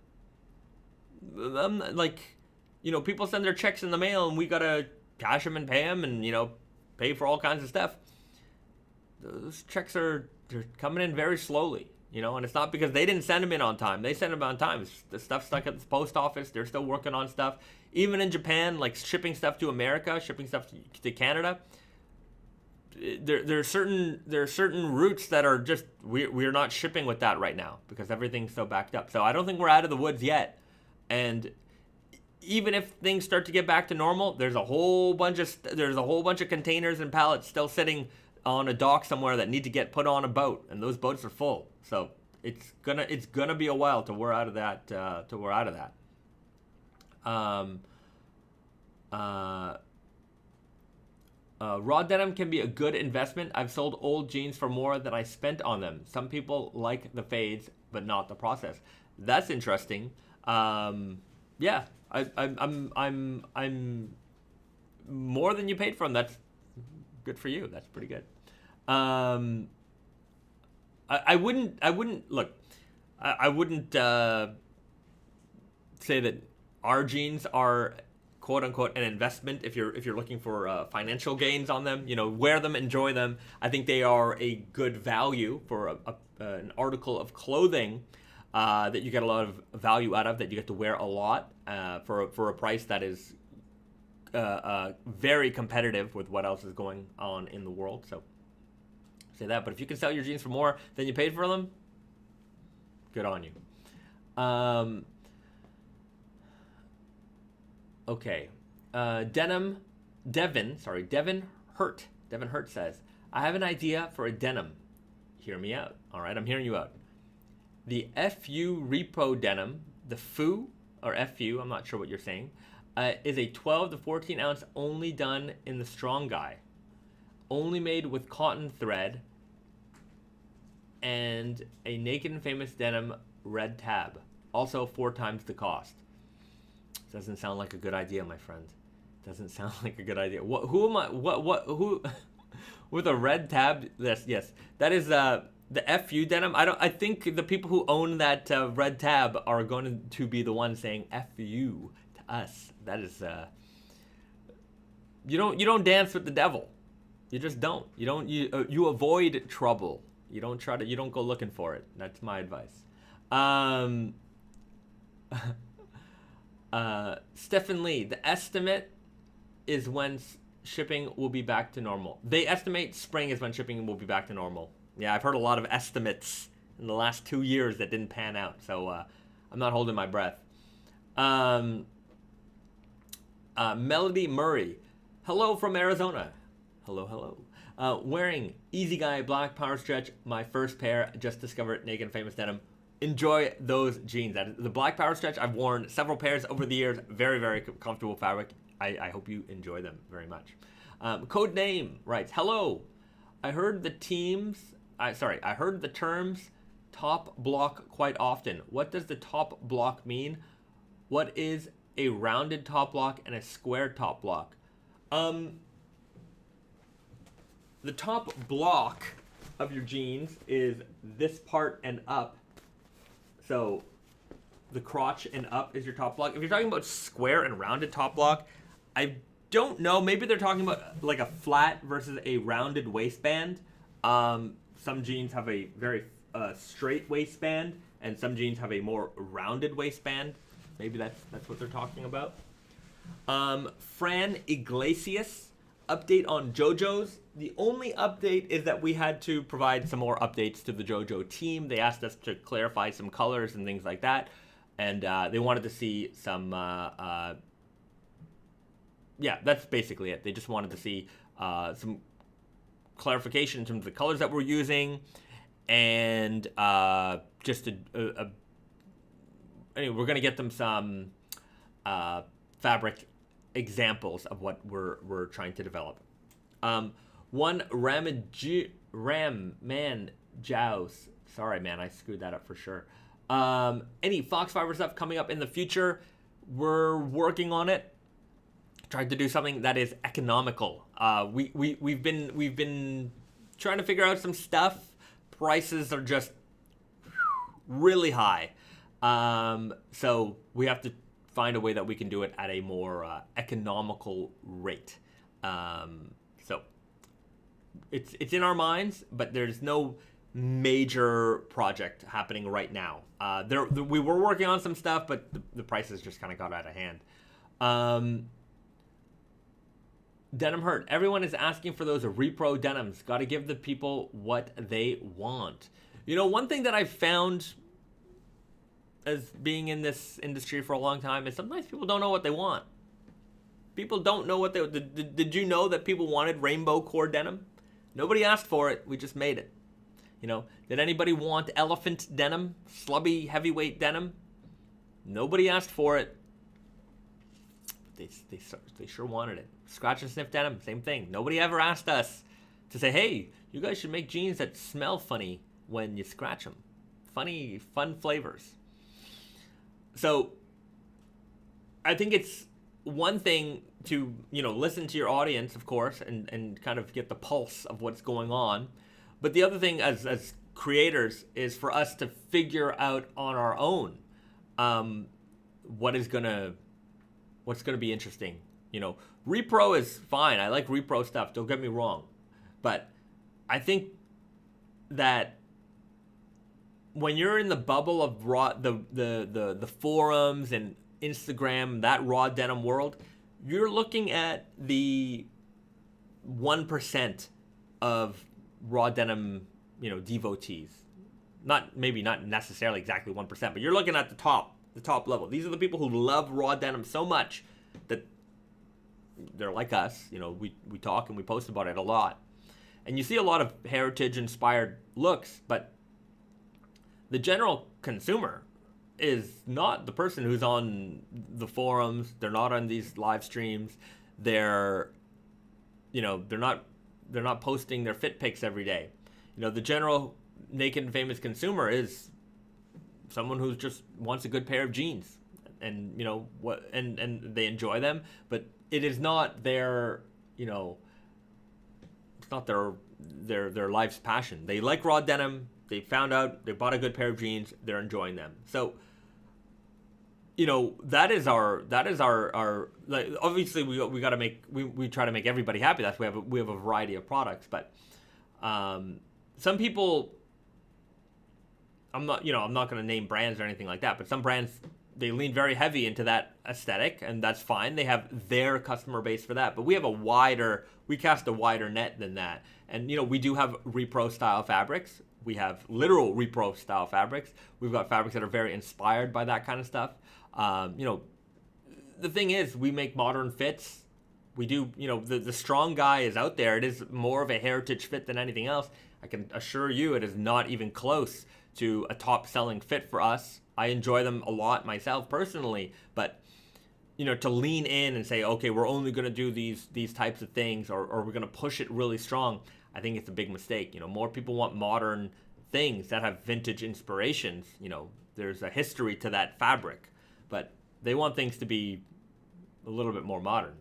People send their checks in the mail, and we gotta cash them and pay them, and pay for all kinds of stuff. Those checks they're coming in very slowly, and it's not because they didn't send them in on time. They send them on time. The stuff stuck at the post office. They're still working on stuff. Even in Japan, like shipping stuff to America, shipping stuff to Canada. There are certain routes that are just we're not shipping with that right now because everything's so backed up. So I don't think we're out of the woods yet. And even if things start to get back to normal, there's a whole bunch of containers and pallets still sitting on a dock somewhere that need to get put on a boat, and those boats are full. So it's gonna be a while till we're out of that. Raw denim can be a good investment. I've sold old jeans for more than I spent on them. Some people like the fades, but not the process. That's interesting. I'm more than you paid for them. That's good for you. That's pretty good. I wouldn't look. I wouldn't say that our jeans are quote unquote an investment if you're looking for financial gains on them. Wear them, enjoy them. I think they are a good value for an article of clothing that you get a lot of value out of, that you get to wear a lot for a price that is very competitive with what else is going on in the world. So say that. But if you can sell your jeans for more than you paid for them, good on you. Okay. Devin Hurt says, I have an idea for a denim. Hear me out. All right, I'm hearing you out. The FU Repo denim, the FU, or FU, I'm not sure what you're saying, is a 12 to 14 ounce only done in the strong guy. Only made with cotton thread and a Naked and Famous Denim red tab. Also 4 times the cost. Doesn't sound like a good idea, my friend. Doesn't sound like a good idea. Who with a red tab? Yes. That is the FU denim. I think the people who own that red tab are going to be the ones saying FU to us. That is you don't dance with the devil. You just don't. You avoid trouble. You don't go looking for it. That's my advice. Stephen Lee, the estimate is when shipping will be back to normal. They estimate spring is when shipping will be back to normal. Yeah, I've heard a lot of estimates in the last 2 years that didn't pan out, so I'm not holding my breath. Melody Murray, hello from Arizona. Hello. Wearing Easy Guy Black Power Stretch, my first pair, just discovered Naked and Famous Denim. Enjoy those jeans. The Black Power Stretch, I've worn several pairs over the years. Very, very comfortable fabric. I hope you enjoy them very much. Code Name writes, hello. I heard the terms top block quite often. What does the top block mean? What is a rounded top block and a square top block? The top block of your jeans is this part and up. So the crotch and up is your top block. If you're talking about square and rounded top block, I don't know. Maybe they're talking about like a flat versus a rounded waistband. Some jeans have a very straight waistband, and some jeans have a more rounded waistband. Maybe that's what they're talking about. Fran Iglesias, update on JoJo's. The only update is that we had to provide some more updates to the JoJo team. They asked us to clarify some colors and things like that, and they wanted to see some. Yeah, that's basically it. They just wanted to see some clarification in terms of the colors that we're using, and just anyway, we're gonna get them some fabric examples of what we're trying to develop. One Raman Jows. Sorry, man, I screwed that up for sure. Any Foxfibre stuff coming up in the future? We're working on it. Trying to do something that is economical. We've been trying to figure out some stuff. Prices are just really high. So we have to find a way that we can do it at a more economical rate. So it's in our minds, but there's no major project happening right now. We were working on some stuff, but the prices just kind of got out of hand. Denim Hurt. Everyone is asking for those repro denims. Got to give the people what they want. You know, one thing that I've found as being in this industry for a long time is sometimes people don't know what they want. People don't know what they... Did you know that people wanted rainbow core denim? Nobody asked for it. We just made it. You know, did anybody want elephant denim? Slubby heavyweight denim? Nobody asked for it. They sure wanted it. Scratch and sniff denim, same thing. Nobody ever asked us to say, hey, you guys should make jeans that smell funny when you scratch them. Fun flavors. So I think it's one thing to, you know, listen to your audience, of course, and kind of get the pulse of what's going on. But the other thing as creators is for us to figure out on our own what's gonna be interesting. You know, repro is fine. I like repro stuff. Don't get me wrong, but I think that when you're in the bubble of the forums and Instagram, that raw denim world, you're looking at the 1% of raw denim, you know, devotees. Not necessarily exactly 1%, but you're looking at the top level. These are the people who love raw denim so much that they're like us. You know, we talk and we post about it a lot. And you see a lot of heritage-inspired looks, but the general consumer is not the person who's on the forums. They're not on these live streams. They're not posting their fit pics every day. You know, the general Naked and Famous consumer is someone who just wants a good pair of jeans, and you know what, and they enjoy them, but it is not their, you know, it's not their life's passion. They like raw denim. They found out, they bought a good pair of jeans. They're enjoying them. So, you know, that is our like, obviously we got to make, we try to make everybody happy. That's why we have a variety of products, but some people, I'm not going to name brands or anything like that, but some brands, they lean very heavy into that aesthetic, and that's fine. They have their customer base for that, but we cast a wider net than that. And, you know, we do have repro style fabrics. We have literal repro style fabrics. We've got fabrics that are very inspired by that kind of stuff. You know, the thing is, we make modern fits. We do, you know, the strong guy is out there. It is more of a heritage fit than anything else. I can assure you it is not even close to a top selling fit for us. I enjoy them a lot myself personally, but you know, to lean in and say, okay, we're only going to do these types of things, or we're going to push it really strong, I think it's a big mistake. You know, more people want modern things that have vintage inspirations. You know, there's a history to that fabric, but they want things to be a little bit more modern.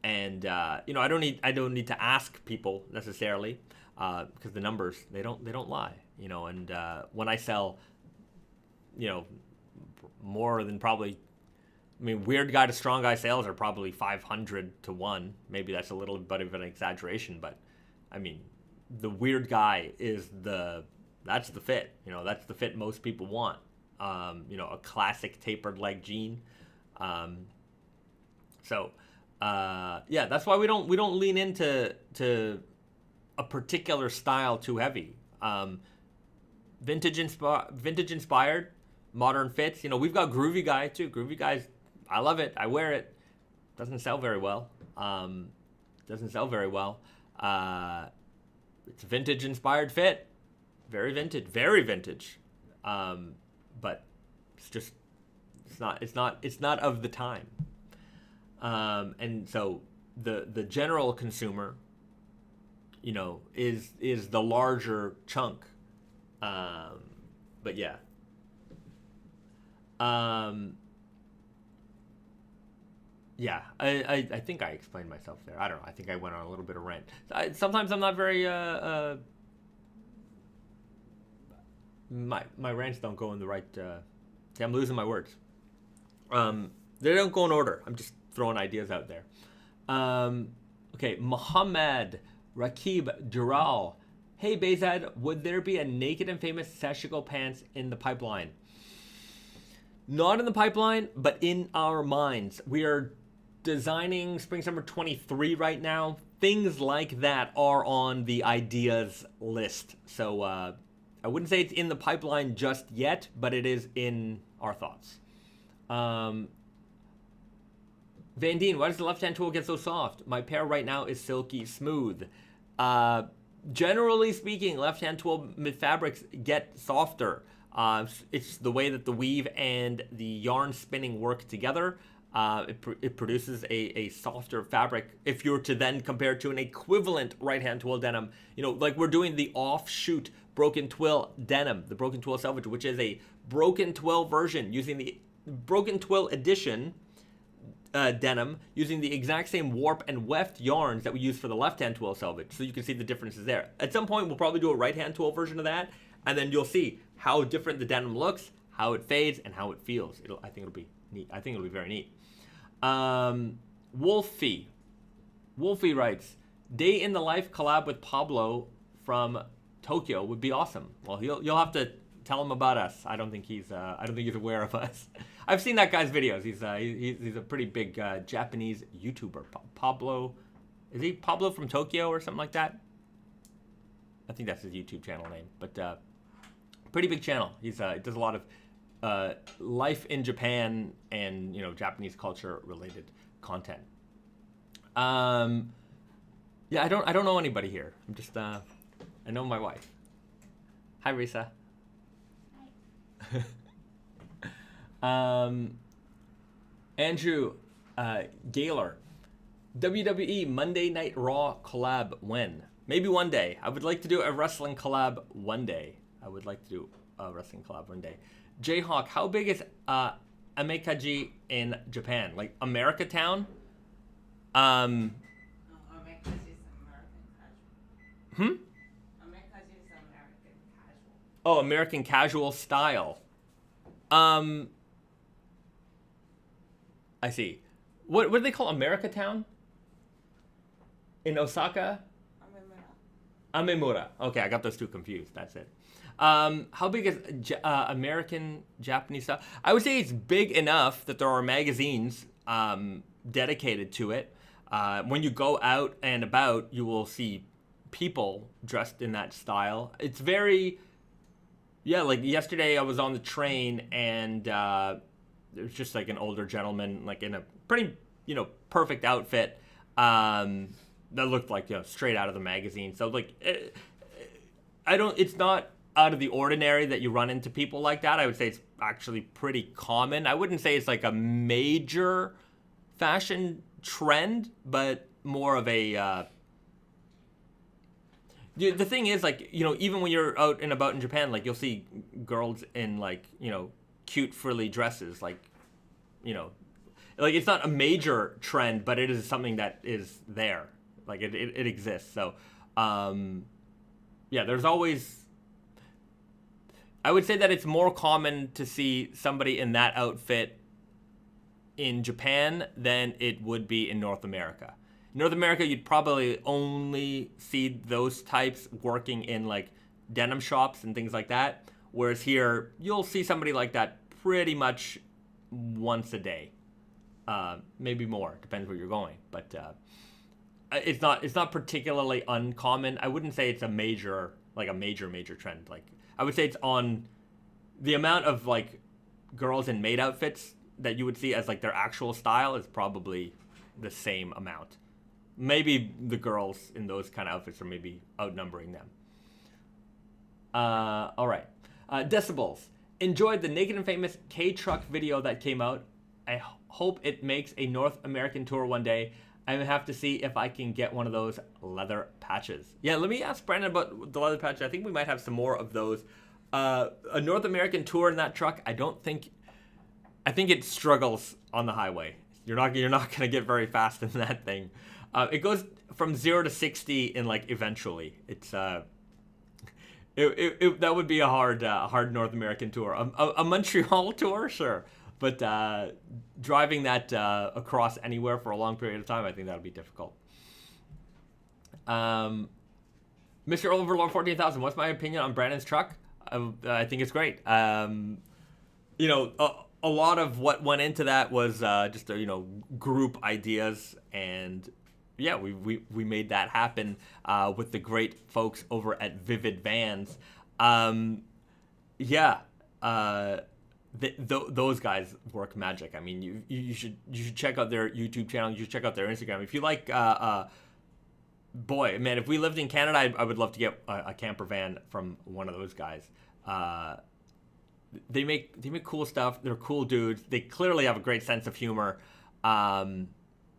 And you know, I don't need to ask people necessarily, because the numbers they don't lie, you know. And when I sell, you know, more than probably, I mean, weird guy to strong guy sales are probably 500 to 1. Maybe that's a little bit of an exaggeration, but I mean, the weird guy is that's the fit. You know, that's the fit most people want. You know, a classic tapered leg jean. So yeah, that's why we don't lean into a particular style too heavy. Vintage inspired, modern fits. You know, we've got Groovy Guy too. Groovy Guy's, I love it. I wear it. Doesn't sell very well. It's a vintage inspired fit. Very vintage. Very vintage. But it's not of the time. And so the general consumer, you know, is the larger chunk. But yeah. Yeah, I think I explained myself there. I don't know. I think I went on a little bit of rant. Sometimes I'm not very my rants don't go in the right. See, I'm losing my words. They don't go in order. I'm just throwing ideas out there. Okay, Muhammad Rakib Dural. Hey, Bezad, would there be a Naked and Famous Sashiko pants in the pipeline? Not in the pipeline, but in our minds. We are designing Spring/Summer 23 right now. Things like that are on the ideas list. So I wouldn't say it's in the pipeline just yet, but it is in our thoughts. Van Dien, why does the left-hand tool get so soft? My pair right now is silky smooth. Generally speaking, left-hand tool fabrics get softer. It's the way that the weave and the yarn spinning work together. It produces a softer fabric. If you were to then compare to an equivalent right-hand twill denim, you know, like we're doing the offshoot broken twill denim, the broken twill selvage, which is a broken twill version using the broken twill edition denim, using the exact same warp and weft yarns that we use for the left-hand twill selvage. So you can see the differences there. At some point, we'll probably do a right-hand twill version of that, and then you'll see how different the denim looks, how it fades, and how it feels. I think it'll be neat. I think it'll be very neat. Wolfie writes, Day in the Life collab with Pablo from Tokyo would be awesome. Well, you'll have to tell him about us. I don't think he's aware of us. I've seen that guy's videos. He's a pretty big Japanese YouTuber. Pablo, is he Pablo from Tokyo or something like that? I think that's his YouTube channel name. But pretty big channel. He does a lot of life in Japan and, you know, Japanese culture related content. Yeah, I don't know anybody here. I'm just I know my wife. Hi, Risa. Hi. Andrew Gaylor. WWE Monday Night Raw collab when? Maybe one day. I would like to do a wrestling collab one day. Jayhawk, how big is Amekaji in Japan? Like America Town? Amekaji is American casual. Amekaji is American casual. Oh, American casual style. I see. What do they call America Town? In Osaka? Amemura. Okay, I got those two confused. That's it. How big is American Japanese style? I would say it's big enough that there are magazines dedicated to it. When you go out and about, you will see people dressed in that style. It's very, yeah, like yesterday I was on the train and it was just like an older gentleman, like in a pretty, you know, perfect outfit that looked like, you know, straight out of the magazine. So like, it's not out of the ordinary that you run into people like that. I would say it's actually pretty common. I wouldn't say it's like a major fashion trend, but more of a the thing is, like, you know, even when you're out and about in Japan, like, you'll see girls in, like, you know, cute frilly dresses, like, you know, like it's not a major trend, but it is something that is there. Like it exists. So yeah, there's always, I would say that it's more common to see somebody in that outfit in Japan than it would be in North America. In North America, you'd probably only see those types working in like denim shops and things like that. Whereas here, you'll see somebody like that pretty much once a day, maybe more, depends where you're going. But it's not particularly uncommon. I wouldn't say it's a major trend. Like I would say it's on the amount of like girls in maid outfits that you would see as like their actual style is probably the same amount. Maybe the girls in those kind of outfits are maybe outnumbering them. All right. Decibels. Enjoyed the Naked and Famous K-Truck video that came out. I hope it makes a North American tour one day. I have to see if I can get one of those leather patches. Yeah, let me ask Brandon about the leather patches. I think we might have some more of those. A North American tour in that truck, I think it struggles on the highway. You're not going to get very fast in that thing. It goes from 0 to 60 in like eventually. It's that would be a hard North American tour. A Montreal tour, sure, but driving that across anywhere for a long period of time, I think that would be difficult. Mr. Overlord 14,000. What's my opinion on Brandon's truck? I think it's great. You know, a lot of what went into that was just group ideas, and yeah, we made that happen with the great folks over at Vivid Vans. Those guys work magic. I mean, you should check out their YouTube channel. You should check out their Instagram. If you like, boy, man, if we lived in Canada, I would love to get a camper van from one of those guys. They make cool stuff. They're cool dudes. They clearly have a great sense of humor.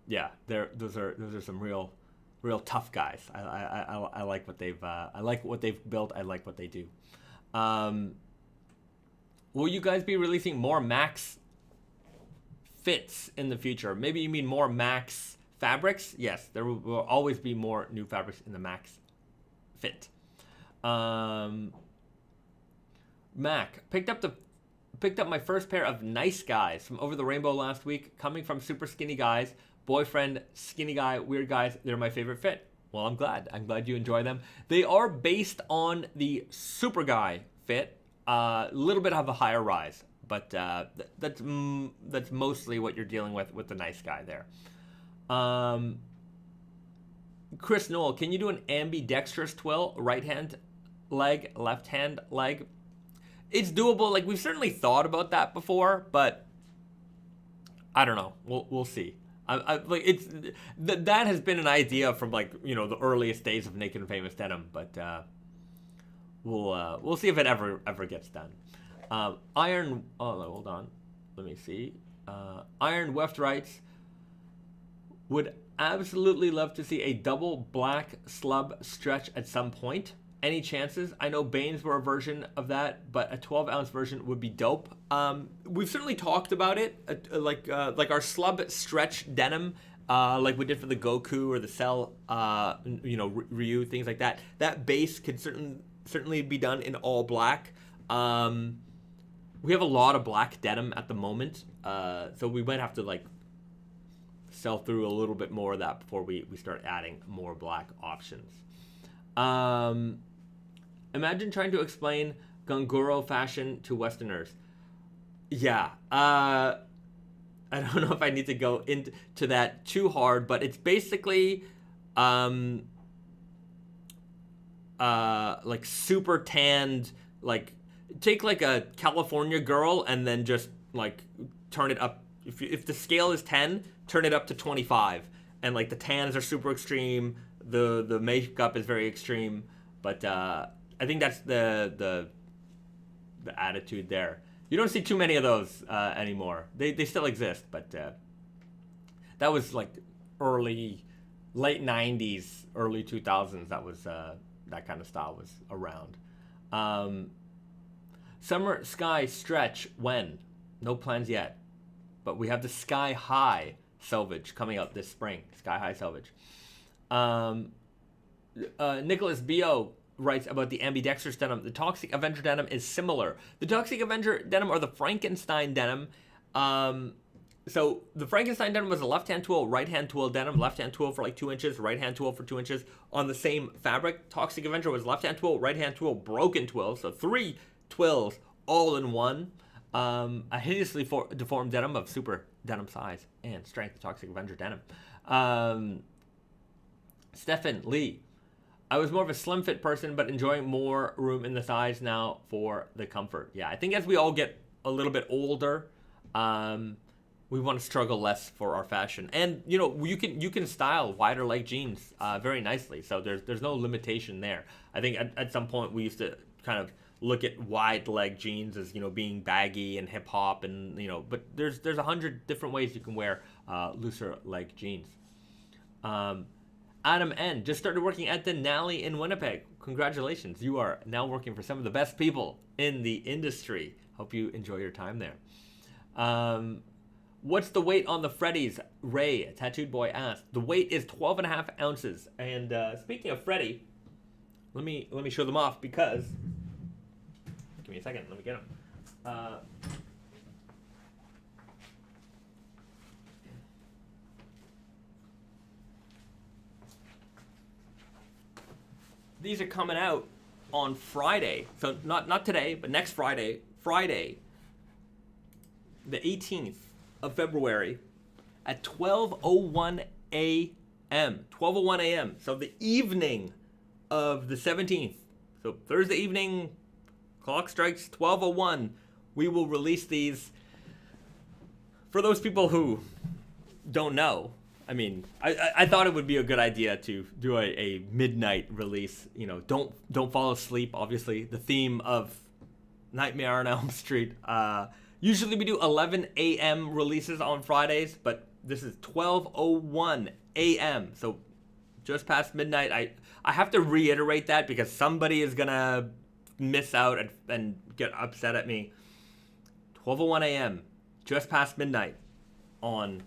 Yeah, those are some real tough guys. I like what they've built. I like what they do. Will you guys be releasing more Max fits in the future? Maybe you mean more Max fabrics? Yes, there will always be more new fabrics in the Max fit. Mac picked up my first pair of Nice Guys from Over the Rainbow last week. Coming from super skinny guys, boyfriend, skinny guy, weird guys. They're my favorite fit. Well, I'm glad you enjoy them. They are based on the super guy fit. A little bit of a higher rise, but that's mostly what you're dealing with the Nice Guy there. Chris Noel, can you do an ambidextrous twill? Right hand leg, left hand leg. It's doable. Like, we've certainly thought about that before, but I don't know. We'll see. Like, it's that has been an idea from the earliest days of Naked and Famous Denim, but we'll see if it ever gets done. Iron. Oh, hold on. Let me see. Iron Weft writes, would absolutely love to see a double black slub stretch at some point. Any chances? I know Banes were a version of that, but a 12-ounce version would be dope. We've certainly talked about it, like our slub stretch denim, like we did for the Goku or the Cell, Ryu, things like that. That base could certainly be done in all black. We have a lot of black denim at the moment, so we might have to sell through a little bit more of that before we start adding more black options. Imagine trying to explain Ganguro fashion to Westerners. Yeah, I don't know if I need to go into that too hard, but it's basically super tanned, take a California girl and then just turn it up. If the scale is 10, turn it up to 25, and the tans are super extreme, the makeup is very extreme, but I think that's the attitude there. You don't see too many of those anymore. They still exist, but that was late 90s, early 2000s. That was that kind of style was around. Summer Sky stretch when? No plans yet. but we have the Sky High Selvedge coming out this spring. Sky High Selvedge. Nicholas B.O. writes about the ambidextrous denim. The Toxic Avenger denim is similar. The Toxic Avenger denim or the Frankenstein denim. So the Frankenstein denim was a left-hand twill, right-hand twill denim. Left-hand twill for like 2 inches, right-hand twill for 2 inches on the same fabric. Toxic Avenger was left-hand twill, right-hand twill, broken twill. So 3 twills all in one. A hideously deformed denim of super denim size and strength. Toxic Avenger denim. Stefan Lee. I was more of a slim fit person, but enjoying more room in the thighs now for the comfort. Yeah, I think as we all get a little bit older, we want to struggle less for our fashion. And you know, you can style wider leg jeans very nicely. So there's no limitation there. I think at some point we used to kind of look at wide leg jeans as, you know, being baggy and hip hop, and you know, but there's 100 different ways you can wear looser leg jeans. Adam N. just started working at Denali in Winnipeg. Congratulations. You are now working for some of the best people in the industry. Hope you enjoy your time there. What's the weight on the Freddy's? Ray, a tattooed boy, asked. The weight is 12.5 ounces. And speaking of Freddy, let me show them off because... Give me a second. Let me get them. These are coming out on Friday. So not today, but next Friday. Friday, the 18th of February at 12:01 a.m. 12:01 a.m. So the evening of the 17th. So Thursday evening, clock strikes 12:01. We will release these. For those people who don't know, I mean, I thought it would be a good idea to do a midnight release. You know, don't fall asleep. Obviously, the theme of Nightmare on Elm Street. Usually we do 11 a.m. releases on Fridays, but this is 12:01 a.m. So just past midnight. I have to reiterate that because somebody is gonna miss out and get upset at me. 12:01 a.m. just past midnight on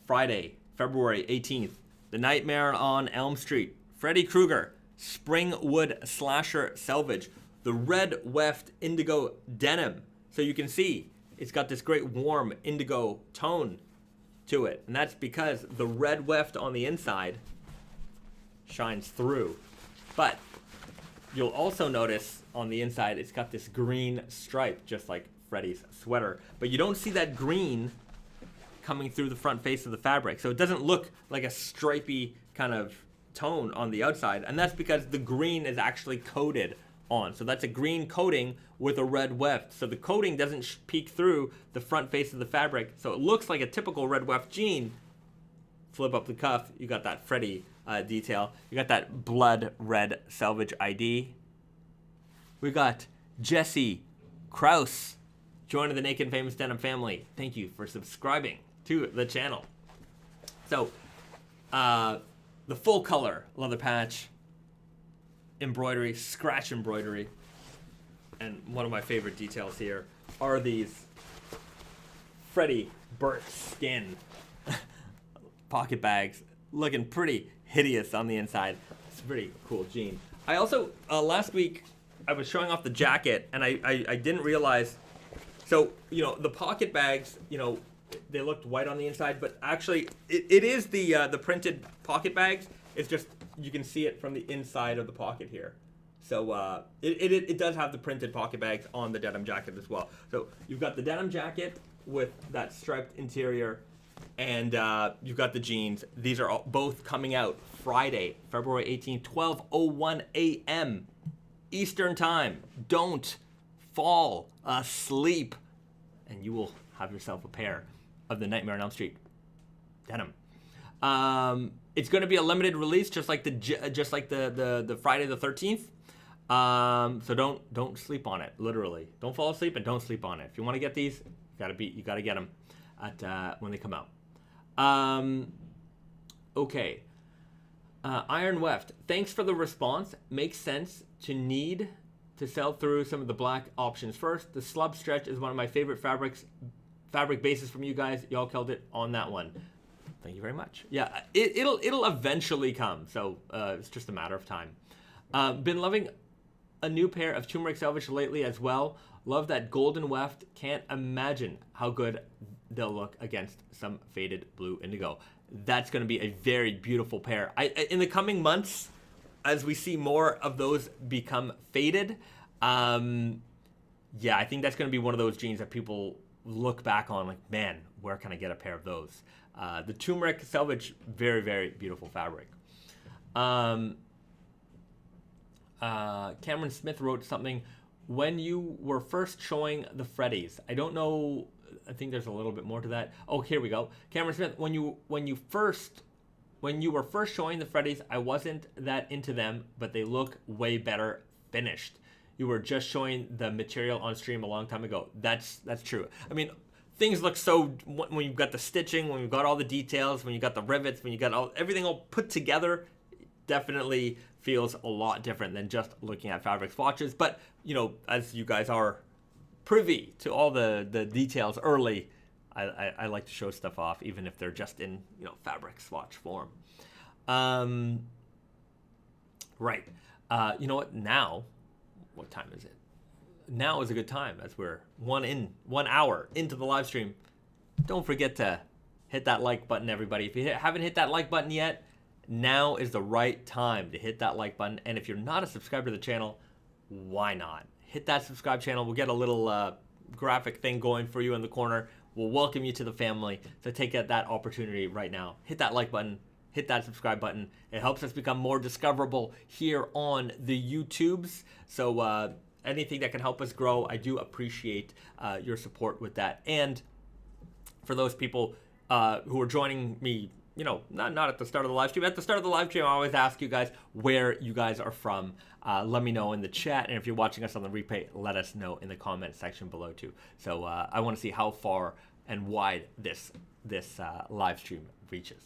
Friday, February 18th, The Nightmare on Elm Street, Freddy Krueger, Springwood Slasher Selvedge, the red weft indigo denim. So you can see it's got this great warm indigo tone to it. And that's because the red weft on the inside shines through. But you'll also notice on the inside it's got this green stripe, just like Freddy's sweater. But you don't see that green coming through the front face of the fabric. So it doesn't look like a stripy kind of tone on the outside. And that's because the green is actually coated on. So that's a green coating with a red weft. So the coating doesn't peek through the front face of the fabric. So it looks like a typical red weft jean. Flip up the cuff, you got that Freddy detail. You got that blood red Selvedge ID. We got Jesse Kraus joining the Naked Famous Denim family. Thank you for subscribing to the channel. So, the full color leather patch, embroidery, scratch embroidery, and one of my favorite details here are these Freddy burnt skin pocket bags, looking pretty hideous on the inside. It's a pretty cool jean. I also, last week, I was showing off the jacket, and I didn't realize, so, you know, the pocket bags, you know, they looked white on the inside, but actually, it is the printed pocket bags. It's just, you can see it from the inside of the pocket here. So, it does have the printed pocket bags on the denim jacket as well. So, you've got the denim jacket with that striped interior, and you've got the jeans. These are both coming out Friday, February 18th, 12:01 a.m. Eastern Time. Don't fall asleep, and you will have yourself a pair of the Nightmare on Elm Street denim. It's going to be a limited release, just like the Friday the 13th. So don't sleep on it. Literally, don't fall asleep and don't sleep on it. If you want to get these, you gotta get them at when they come out. Okay. Iron Weft, thanks for the response. Makes sense to need to sell through some of the black options first. The Slub stretch is one of my favorite fabrics fabric bases from you guys. Y'all killed it on that one. Thank you very much. Yeah, it'll eventually come. So it's just a matter of time. Been loving a new pair of turmeric selvage lately as well. Love that golden weft. Can't imagine how good they'll look against some faded blue indigo. That's going to be a very beautiful pair. In the coming months, as we see more of those become faded, yeah, I think that's going to be one of those jeans that people look back on like, man, where can I get a pair of those? The turmeric selvage, very, very beautiful fabric. Cameron Smith wrote something. When you were first showing the Freddys, I don't know. I think there's a little bit more to that. Oh, here we go. Cameron Smith, when you were first showing the Freddys, I wasn't that into them, but they look way better finished. You were just showing the material on stream a long time ago. That's true. I mean, things look so when you've got the stitching, when you've got all the details, when you got the rivets, when you got everything all put together. Definitely feels a lot different than just looking at fabric swatches. But, you know, as you guys are privy to all the details early, I like to show stuff off, even if they're just in, you know, fabric swatch form. Right. You know what? Now, what time is it? Now is a good time as we're 1 hour into the live stream. Don't forget to hit that like button, everybody. If you haven't hit that like button yet, now is the right time to hit that like button. And if you're not a subscriber to the channel, why not? Hit that subscribe channel. We'll get a little graphic thing going for you in the corner. We'll welcome you to the family. So take that opportunity right now. Hit that like button. Hit that subscribe button. It helps us become more discoverable here on the YouTubes. So anything that can help us grow, I do appreciate your support with that. And for those people who are joining me, you know, not at the start of the live stream. At the start of the live stream, I always ask you guys where you guys are from. Let me know in the chat. And if you're watching us on the replay, let us know in the comment section below too. So I want to see how far and wide this live stream reaches.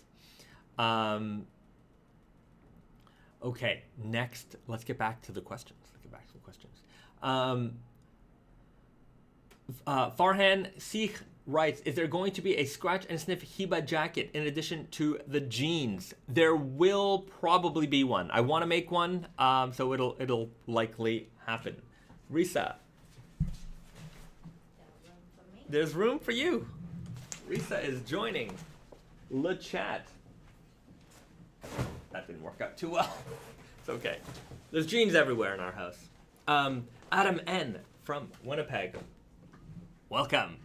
Okay, next, let's get back to the questions. Farhan Sikh writes, is there going to be a scratch and sniff Hiba jacket in addition to the jeans? There will probably be one. I want to make one, so it'll likely happen. Risa. There's room for you. Risa is joining the chat. That didn't work out too well. It's okay. There's jeans everywhere in our house. Adam N. from Winnipeg. Welcome.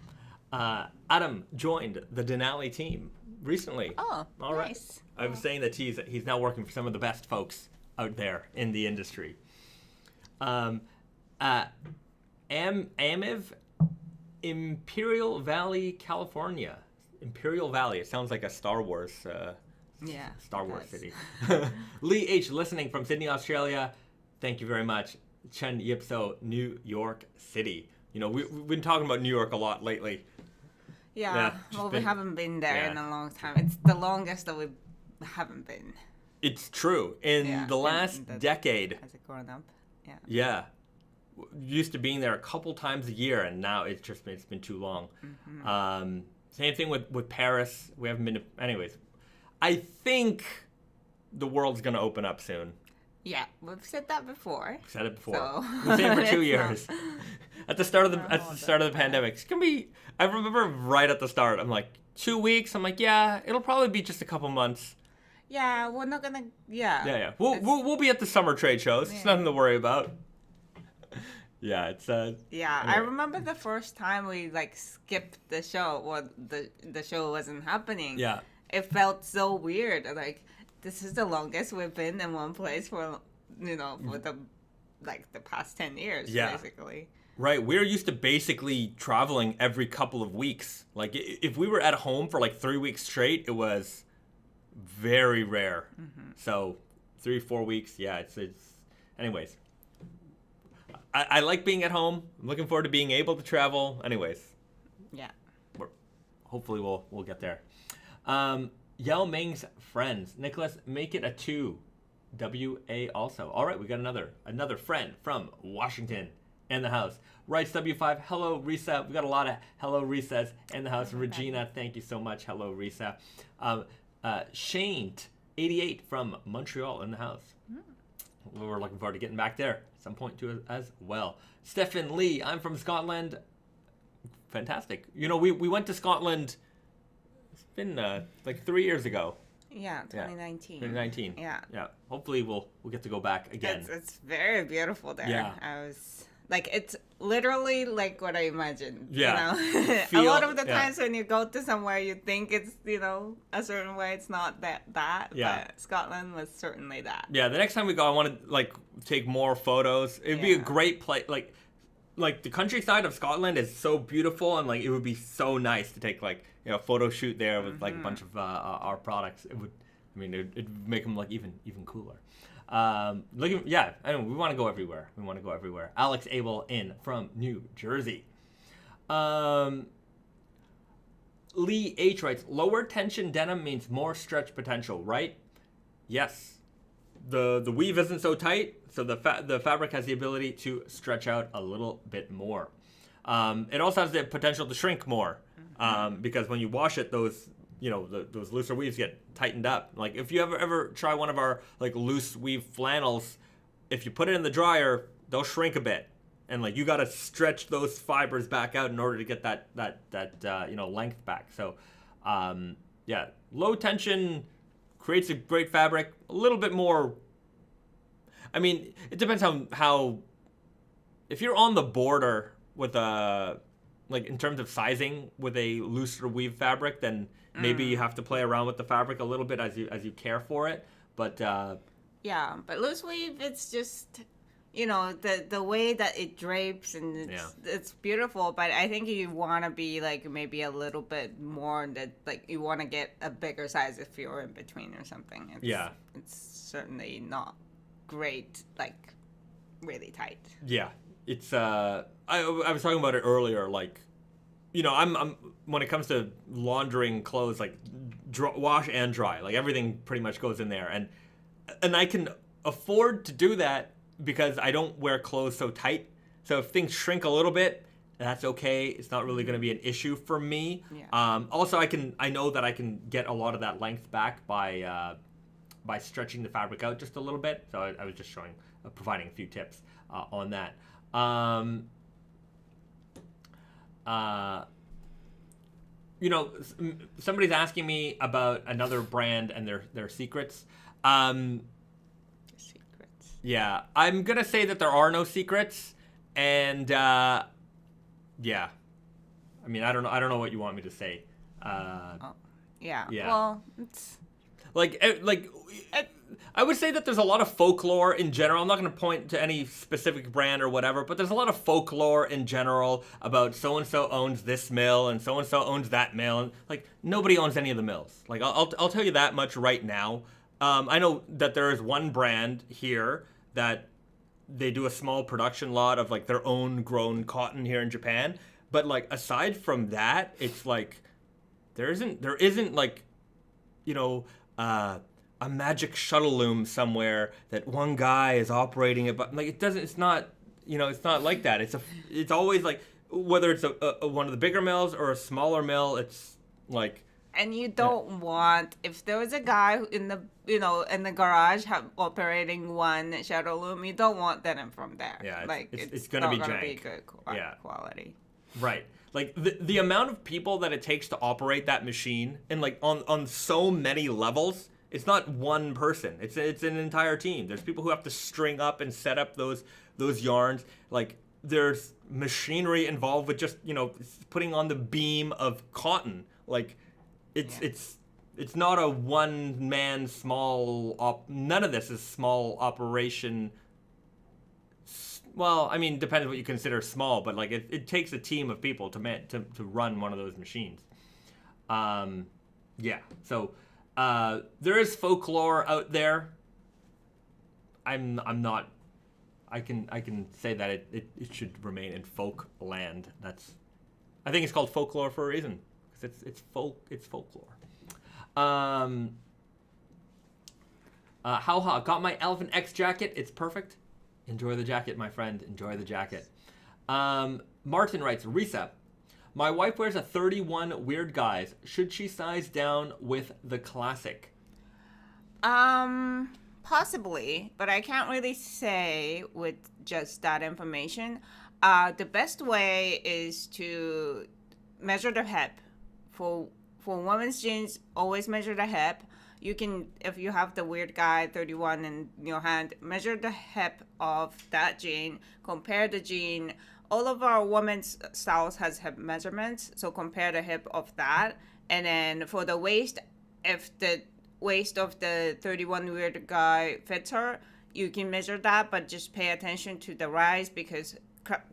Adam joined the Denali team recently. Oh, all right. Nice. I was saying that he's now working for some of the best folks out there in the industry. Amiv, Imperial Valley, California. Imperial Valley. It sounds like a Star Wars. Star Wars city. Lee H. listening from Sydney, Australia. Thank you very much. Chen Yipso, New York City. You know, we've been talking about New York a lot lately. Yeah, well, we haven't been there in a long time. It's the longest that we haven't been. It's true. In the last decade. Has it grown up? Yeah. Yeah. Used to being there a couple times a year, and now it's been too long. Mm-hmm. Same thing with Paris. We haven't been to... Anyways, I think the world's going to open up soon. Yeah, we've said that before. We've said it before. So. We've said it for 2 years. At the start of the pandemic, it's gonna be. I remember right at the start, I'm like 2 weeks. I'm like, yeah, it'll probably be just a couple months. Yeah, we're not gonna. Yeah. Yeah. We'll be at the summer trade shows. It's nothing to worry about. Yeah, it's. Yeah, anyway. I remember the first time we skipped the show, or the show wasn't happening. Yeah. It felt so weird. Like, this is the longest we've been in one place for the past 10 years, basically. Right. We're used to basically traveling every couple of weeks. Like, if we were at home for 3 weeks straight, it was very rare. Mm-hmm. So 3-4 weeks, yeah, it's anyways. I like being at home. I'm looking forward to being able to travel. Anyways. Yeah. Hopefully we'll get there. Yao Ming's friends. Nicholas, make it a 2. WA also. All right, we got another friend from Washington, in the house. Rice W5, hello Risa. We got a lot of hello Risas in the house. Regina, thank you so much. Hello Risa. Shane 88 from Montreal in the house. We're looking forward to getting back there at some point too as well. Stephen Lee, I'm from Scotland. Fantastic. You know, we went to Scotland. It's been like 3 years ago. Yeah, 2019. 2019. Yeah. Yeah. Hopefully we'll get to go back again. It's very beautiful there. Yeah. I was like, it's literally like what I imagined. Yeah. You know? Feel- a lot of the yeah. times when you go to somewhere, you think it's, you know, a certain way. It's not that. Yeah. But Scotland was certainly that. Yeah. The next time we go, I want to like take more photos. It'd be a Yeah. great place. Like the countryside of Scotland is so beautiful, and like it would be so nice to take like, you know, a photo shoot there with like a bunch of our products. It would, I mean, it'd make them like even cooler. Yeah, I know we want to go everywhere. Alex Abel in from New Jersey. Lee H writes, lower tension denim means more stretch potential, right? Yes. The weave isn't so tight, so the fabric has the ability to stretch out a little bit more. It also has the potential to shrink more, because when you wash it, those looser weaves get tightened up. Like if you ever try one of our like loose weave flannels, if you put it in the dryer, they'll shrink a bit, and like you got to stretch those fibers back out in order to get that length back. So yeah, low tension creates a great fabric. A little bit more, I mean, it depends how if you're on the border with like in terms of sizing with a looser weave fabric, then maybe you have to play around with the fabric a little bit as you care for it. But yeah, but loose weave, it's just, you know, the way that it drapes, and it's beautiful. But I think you want to be like maybe a little bit more that, like, you want to get a bigger size if you're in between or something. It's certainly not great, like really tight. Yeah, it's I was talking about it earlier. Like, you know, I'm when it comes to laundering clothes, like wash and dry, like everything pretty much goes in there, and I can afford to do that because I don't wear clothes so tight. So if things shrink a little bit, that's okay. It's not really going to be an issue for me. Yeah. Also, I know that I can get a lot of that length back by stretching the fabric out just a little bit. So I was just providing a few tips on that. You know, somebody's asking me about another brand and their secrets. Secrets. Yeah, I'm gonna say that there are no secrets, and yeah. I mean, I don't know what you want me to say. Yeah. Yeah. Well, it's I would say that there's a lot of folklore in general. I'm not going to point to any specific brand or whatever, but there's a lot of folklore in general about so-and-so owns this mill and so-and-so owns that mill. And like, nobody owns any of the mills. Like, I'll tell you that much right now. I know that there is one brand here that they do a small production lot of like their own grown cotton here in Japan. But like, aside from that, it's like, there isn't like, you know, a magic shuttle loom somewhere that one guy is operating it, but like it's not like that. It's always like, whether it's a one of the bigger mills or a smaller mill, it's like. And you don't want, if there was a guy in the garage operating one shadow loom, you don't want denim from there. Yeah, it's gonna be be jank. good quality. Right. Like the amount of people that it takes to operate that machine, and like on so many levels, it's not one person. It's an entire team. There's people who have to string up and set up those yarns. Like, there's machinery involved with just, you know, putting on the beam of cotton. Like, it's not a one man small none of this is small operation. Well, I mean, depends what you consider small, but like it takes a team of people to run one of those machines. Yeah. So there is folklore out there. I'm not. I can say that it should remain in folk land. I think it's called folklore for a reason, because it's folklore. How got my Elephant X jacket. It's perfect. Enjoy the jacket, my friend. Enjoy the jacket. Martin writes, Risa, my wife wears a 31 Weird Guys. Should she size down with the classic? Possibly, but I can't really say with just that information. The best way is to measure the hip. For women's jeans, always measure the hip. You can, if you have the Weird Guy 31 in your hand, measure the hip of that jean, compare the jean. All of our women's styles has hip measurements, so compare the hip of that. And then for the waist, if the waist of the 31 Weird Guy fits her, you can measure that, but just pay attention to the rise because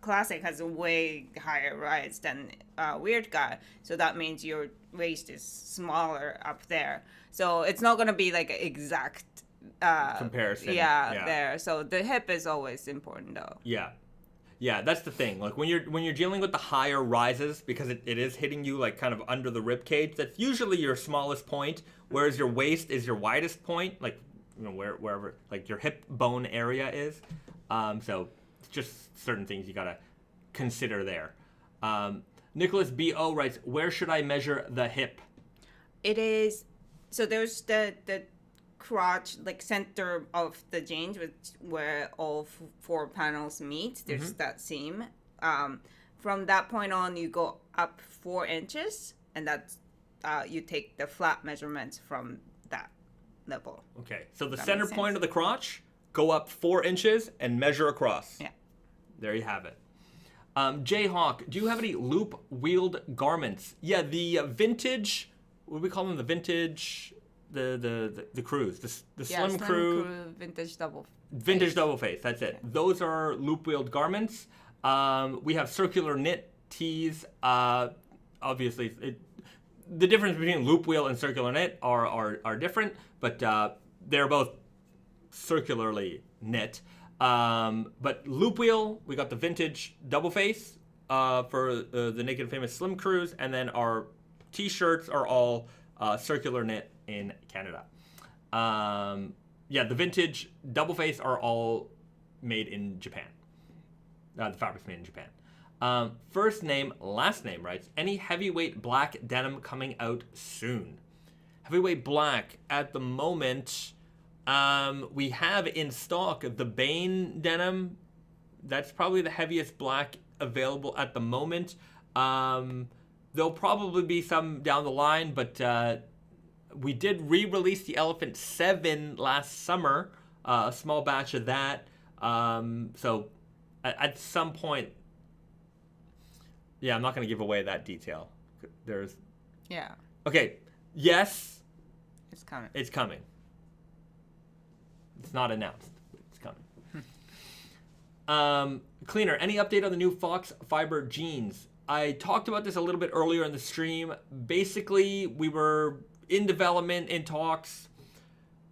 Classic has a way higher rise than Weird Guy. So that means your waist is smaller up there. So it's not going to be like an exact comparison. Yeah, there. So the hip is always important though. Yeah, that's the thing. Like when you're dealing with the higher rises, because it is hitting you like kind of under the rib cage, that's usually your smallest point, whereas your waist is your widest point, like wherever like your hip bone area is. So it's just certain things you gotta consider there. Nicholas B.O. writes, where should I measure the hip? It is, so there's the crotch, like center of the jeans, where all four panels meet. There's that seam. From that point on, you go up 4 inches, and that's you take the flat measurements from that level. Okay, so the center point of the crotch, go up 4 inches and measure across. Yeah. There you have it. Jayhawk, do you have any loop-wheeled garments? Yeah, the vintage, what do we call them? The vintage, the crews, the Slim Crew. Vintage double. Vintage double face, that's it. Yeah. Those are loop-wheeled garments. We have circular knit tees. Obviously, the difference between loop wheel and circular knit are different, but they're both circularly knit. But loop wheel, we got the vintage double face for the Naked Famous Slim Crews, and then our t-shirts are all circular knit in Canada. The vintage double face are all made in Japan. The fabric's made in Japan. First name, last name writes, any heavyweight black denim coming out soon? Heavyweight black at the moment. We have in stock the Bane denim. That's probably the heaviest black available at the moment. There'll probably be some down the line, but we did re-release the Elephant 7 last summer, a small batch of that. So at some point, I'm not going to give away that detail. Yeah. Okay. Yes. It's coming. It's coming. It's not announced. It's coming. Cleaner, any update on the new Foxfibre jeans? I talked about this a little bit earlier in the stream. Basically, we were in development, in talks.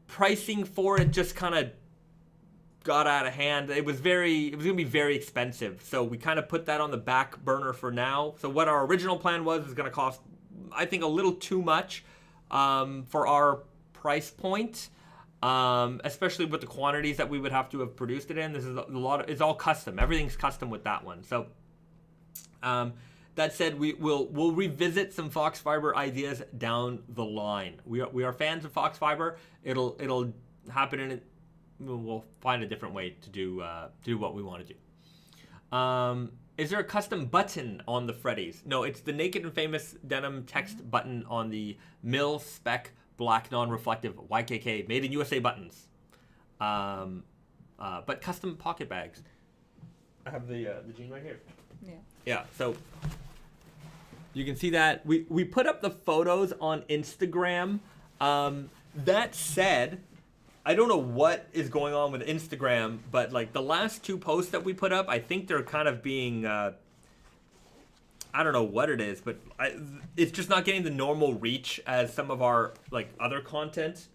Pricing for it just kind of got out of hand. It was going to be very expensive. So we kind of put that on the back burner for now. So what our original plan was going to cost, I think, a little too much for our price point. Especially with the quantities that we would have to have produced it in. This is it's all custom. Everything's custom with that one. So, that said, we'll revisit some Foxfibre ideas down the line. We are fans of Foxfibre. It'll happen in it. We'll find a different way to do what we want to do. Is there a custom button on the Freddies? No, it's the Naked and Famous Denim text button on the mil spec black non-reflective YKK made in USA buttons, but custom pocket bags. I have the jean right here. Yeah. So you can see that we put up the photos on Instagram. That said, I don't know what is going on with Instagram, but like the last 2 posts that we put up, I think they're kind of being. I don't know what it is, but it's just not getting the normal reach as some of our like other content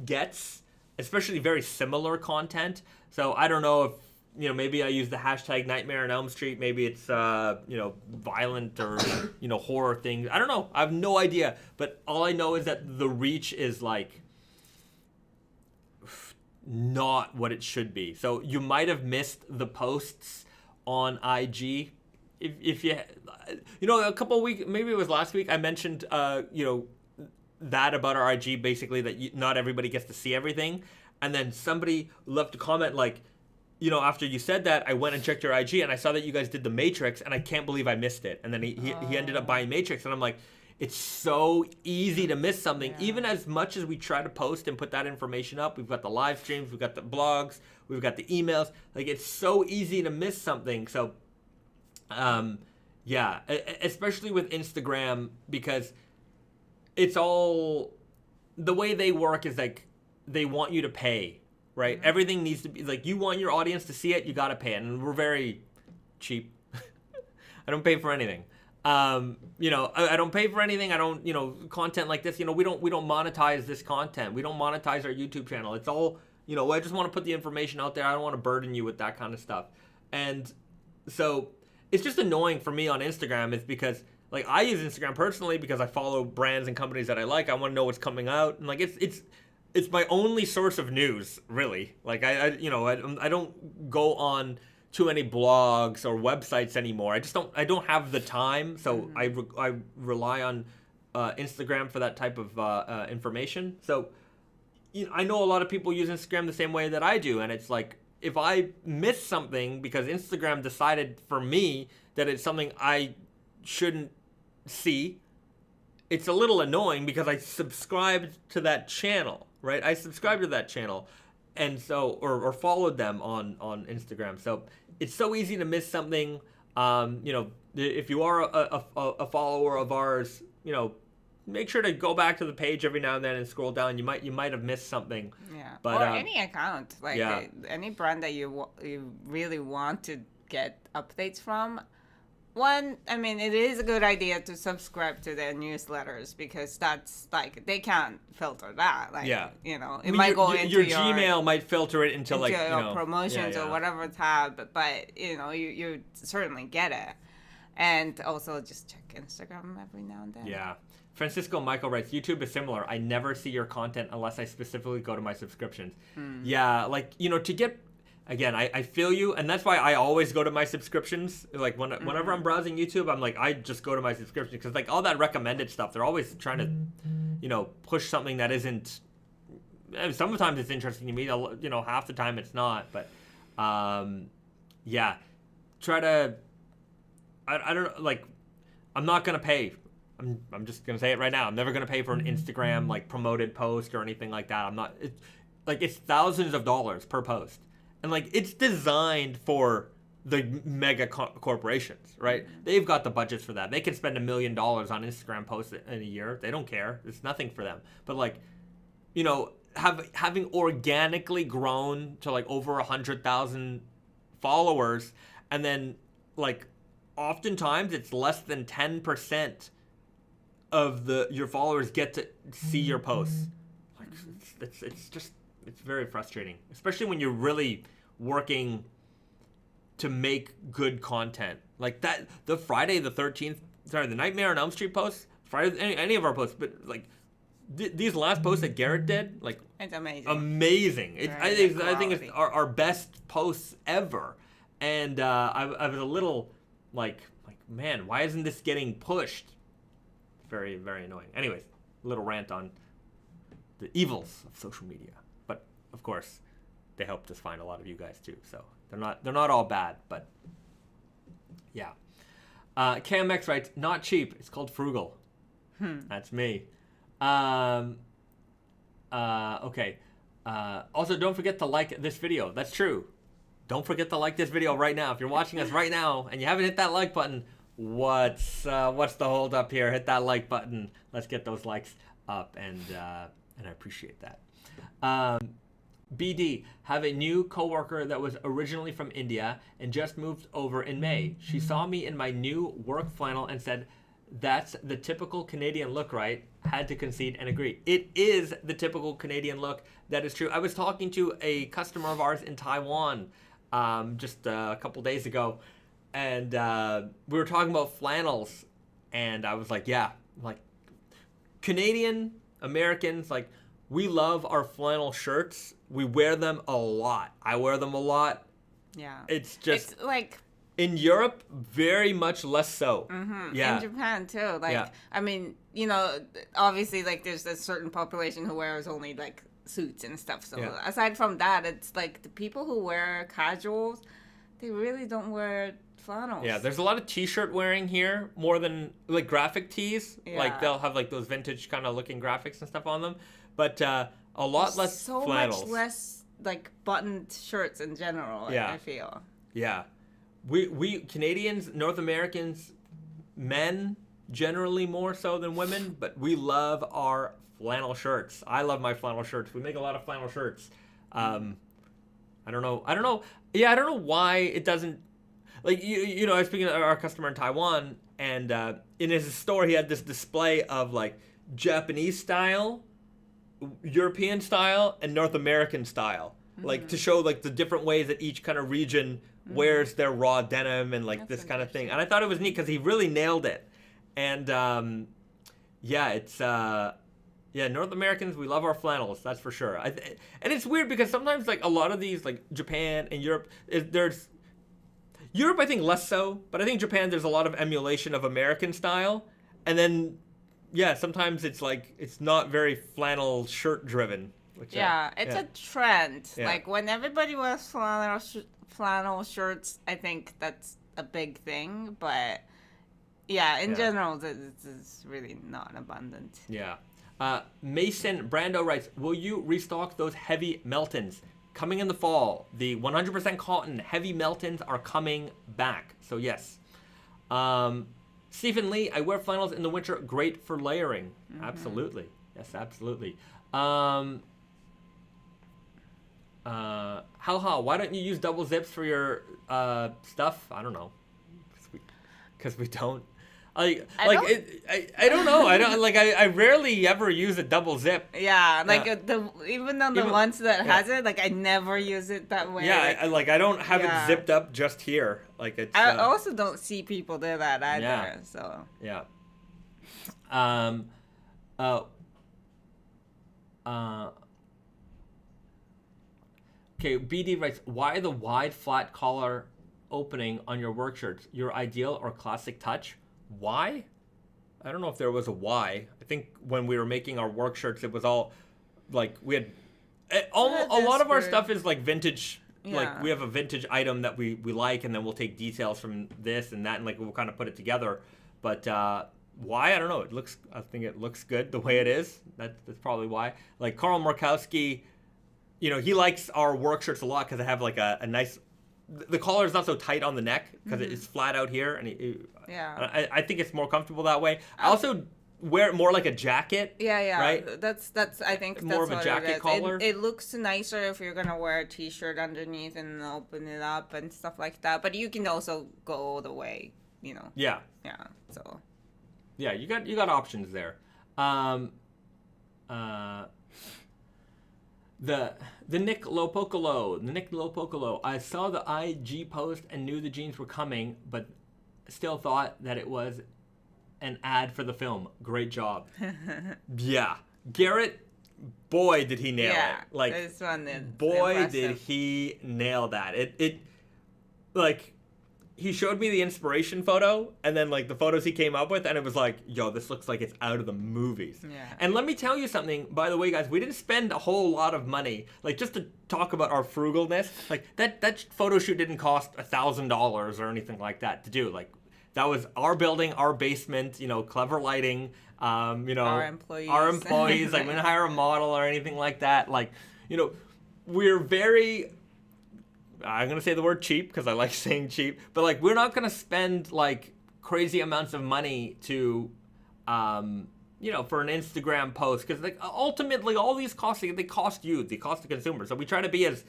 gets, especially very similar content. So I don't know if maybe I use the hashtag Nightmare on Elm Street. Maybe it's violent or horror things. I don't know. I have no idea. But all I know is that the reach is like not what it should be. So you might have missed the posts on IG. If you, a couple of weeks, maybe it was last week, I mentioned, that about our IG, basically that not everybody gets to see everything. And then somebody left a comment like, after you said that, I went and checked your IG and I saw that you guys did the Matrix and I can't believe I missed it. And then he ended up buying Matrix and I'm like, it's so easy to miss something. Yeah. Even as much as we try to post and put that information up, we've got the live streams, we've got the blogs, we've got the emails. Like, it's so easy to miss something. So, especially with Instagram, because it's all, the way they work is like, they want you to pay, right? Mm-hmm. Everything needs to be, like, you want your audience to see it, you got to pay it. And we're very cheap. I don't pay for anything. I don't pay for anything. I don't, content like this, we don't monetize this content. We don't monetize our YouTube channel. It's all, I just want to put the information out there. I don't want to burden you with that kind of stuff. And so it's just annoying for me on Instagram is because, like, I use Instagram personally because I follow brands and companies that I like. I want to know what's coming out. And, like, it's my only source of news, really. Like, I don't go on too many blogs or websites anymore. I don't have the time, so I rely on Instagram for that type of information. So I know a lot of people use Instagram the same way that I do, and it's like, if I miss something because Instagram decided for me that it's something I shouldn't see, it's a little annoying because I subscribed to that channel, right? I subscribed to that channel, and so or followed them on Instagram. So it's so easy to miss something. If you are a follower of ours, make sure to go back to the page every now and then and scroll down. You might have missed something. Yeah. But, or any account, like any brand that you really want to get updates from. One, I mean, it is a good idea to subscribe to their newsletters because that's like, they can't filter that. Like, it might go into your Gmail might filter it into like, promotions or whatever tab, but you certainly get it. And also just check Instagram every now and then. Yeah. Francisco Michael writes, YouTube is similar. I never see your content unless I specifically go to my subscriptions. Yeah, like, to get, again, I feel you, and that's why I always go to my subscriptions. Like, whenever I'm browsing YouTube, I'm like, I just go to my subscription, because, like, all that recommended stuff, they're always trying to, push something that isn't, sometimes it's interesting to me, half the time it's not, but, try to, I don't, like, I'm not going to pay. I'm just going to say it right now. I'm never going to pay for an Instagram, like, promoted post or anything like that. I'm not, it's thousands of dollars per post. And, like, it's designed for the mega corporations, right? They've got the budgets for that. They can spend $1 million on Instagram posts in a year. They don't care. It's nothing for them. But, like, having organically grown to, like, over 100,000 followers, and then, like, oftentimes it's less than 10% of your followers get to see your posts. Like, it's very frustrating, especially when you're really working to make good content like that. The Friday the 13th, the Nightmare on Elm Street posts, Friday, any of our posts, but like these last posts that Garrett did, like, it's amazing. I think it's our best posts ever, and I was a little like, man, why isn't this getting pushed? Very, very annoying. Anyways, a little rant on the evils of social media. But of course, they helped us find a lot of you guys too. So they're not all bad, but yeah. KMX writes, not cheap. It's called frugal. That's me. Okay. Also, don't forget to like this video. That's true. Don't forget to like this video right now. If you're watching us right now and you haven't hit that like button, what's the hold up here? Hit that like button. Let's get those likes up, and I appreciate that. BD, have a new coworker that was originally from India and just moved over in May. She saw me in my new work flannel and said, "That's the typical Canadian look, right?" Had to concede and agree. It is the typical Canadian look. That is true. I was talking to a customer of ours in Taiwan just a couple days ago, and we were talking about flannels, and I was like, yeah, like, Canadian Americans, like, we love our flannel shirts. We wear them a lot. I wear them a lot. Yeah. It's just... It's like In Europe, very much less so. Yeah. In Japan too. Like, Yeah. I mean, you know, obviously, like, there's a certain population who wears only like suits and stuff. So Yeah. aside from that, it's like the people who wear casuals, they really don't wear flannels. Yeah, there's a lot of t-shirt wearing here, more than like graphic tees. Like Yeah. they'll have like those vintage kind of looking graphics and stuff on them, but a lot less so flannels. much less like buttoned shirts in general. Yeah. I feel. Yeah, we Canadians, North Americans, men generally more so than women, but we love our flannel shirts. I love my flannel shirts. We make a lot of flannel shirts. I don't know. Yeah, I don't know why it doesn't. Like, you know, I was speaking to our customer in Taiwan, and in his store, he had this display of, like, Japanese style, European style, and North American style. Like, to show, like, the different ways that each kind of region wears their raw denim and, like, That's this kind of thing. And I thought it was neat because he really nailed it. And, yeah, it's... Yeah, North Americans, we love our flannels, that's for sure. And it's weird because sometimes, like, a lot of these, like, Japan and Europe, there's... Europe, I think, less so, but I think Japan, there's a lot of emulation of American style. And then, yeah, sometimes it's, like, it's not very flannel shirt driven. Which, Yeah, it's a trend. Yeah. Like, when everybody wears flannel shirts, I think that's a big thing. But, yeah, in general, this is really not abundant. Yeah. Mason Brando writes, will you restock those heavy Meltons? Coming in the fall. The 100% cotton heavy Meltons are coming back. So, yes. Stephen Lee, I wear flannels in the winter. Great for layering. Absolutely. Yes, absolutely. How, why don't you use double zips for your stuff? I don't know. Because we don't. I don't know. I rarely ever use a double zip. Yeah, like even on the ones that has it, like I never use it that way. Yeah, I don't have it zipped up just here. Like it's. I also don't see people do that either. Yeah. So. Yeah. Okay, BD writes, why the wide flat collar opening on your work shirts? Your ideal or classic touch? Why? I don't know if there was a why. I think when we were making our work shirts, it was all like we had a lot of our stuff is like vintage. Yeah. Like we have a vintage item that we like, and then we'll take details from this and that, and like we'll kind of put it together. But why? I don't know. I think it looks good the way it is. That's probably why. Like Carl Markowski, you know, he likes our work shirts a lot because they have like a nice. The collar is not so tight on the neck because it's flat out here, and I think it's more comfortable that way. I also wear it more like a jacket. Yeah. Right? That's I think more that's of a what jacket it is. collar. It looks nicer if you're gonna wear a t-shirt underneath and open it up and stuff like that. But you can also go all the way, you know. Yeah. Yeah. So. Yeah, you got options there. The Nick Lopocolo. I saw the IG post and knew the jeans were coming, but still thought that it was an ad for the film. Great job. Yeah. Garrett, boy, did he nail it. Like, this one is boy, impressive. did he nail that. It like, he showed me the inspiration photo and then like the photos he came up with, and it was like, yo, this looks like it's out of the movies. Yeah. And let me tell you something, by the way, guys, we didn't spend a whole lot of money. Like, just to talk about our frugalness, like that photo shoot didn't cost $1,000 or anything like that to do. Like, that was our building, our basement, you know, clever lighting, you know, our employees. Like, we didn't hire a model or anything like that. Like, you know, we're very, I'm going to say the word cheap because I like saying cheap, but like, we're not going to spend like crazy amounts of money to, you know, for an Instagram post. Because like, ultimately all these costs, they cost you, they cost the consumer. So we try to be as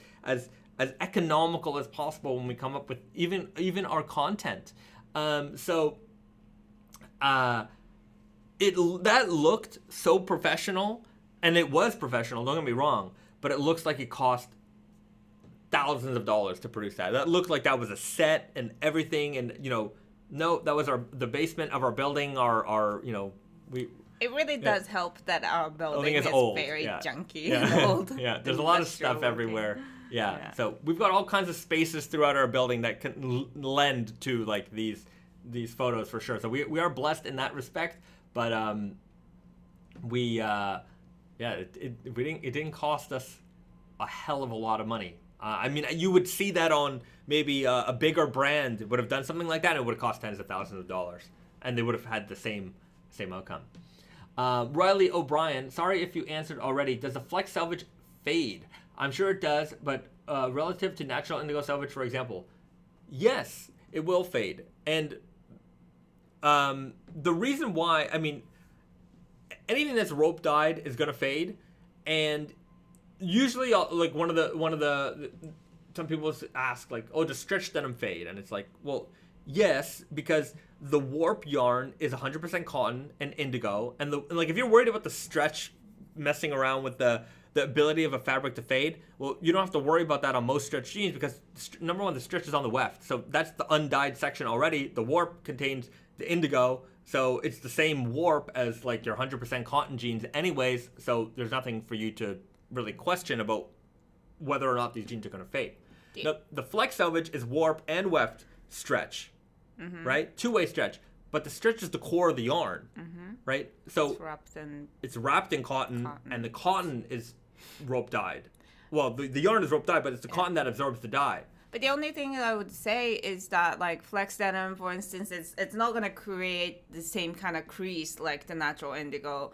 economical as possible when we come up with even our content. That looked so professional, and it was professional, don't get me wrong, but it looks like it cost thousands of dollars to produce that. That looked like that was a set and everything, and you know, no, that was the basement of our building. Our you know, It really does help that our building is old. very junky and old. Yeah, there's a lot of stuff everywhere. Yeah. So we've got all kinds of spaces throughout our building that can lend to like these photos for sure. So we are blessed in that respect, but it didn't cost us a hell of a lot of money. I mean, you would see that on maybe a bigger brand would have done something like that, and it would have cost tens of thousands of dollars, and they would have had the same outcome. Riley O'Brien, sorry if you answered already. Does the Flex Selvedge fade? I'm sure it does, but relative to natural indigo selvage, for example, yes, it will fade. And the reason why, I mean, anything that's rope dyed is gonna fade, and usually, like one of the some people ask like, oh, does stretch denim fade? And it's like, well, yes, because the warp yarn is 100% cotton and indigo, and like if you're worried about the stretch messing around with the ability of a fabric to fade, well, you don't have to worry about that on most stretch jeans because number one, the stretch is on the weft, so that's the undyed section already. The warp contains the indigo, so it's the same warp as like your 100% cotton jeans anyways, so there's nothing for you to really question about whether or not these jeans are going to fade. The Flex Selvedge is warp and weft stretch, right? Two-way stretch, but the stretch is the core of the yarn, right? So it's wrapped in cotton, and the cotton is rope dyed. Well, the yarn is rope dyed, but it's the cotton that absorbs the dye. But the only thing I would say is that, like, flex denim, for instance, it's not going to create the same kind of crease like the natural indigo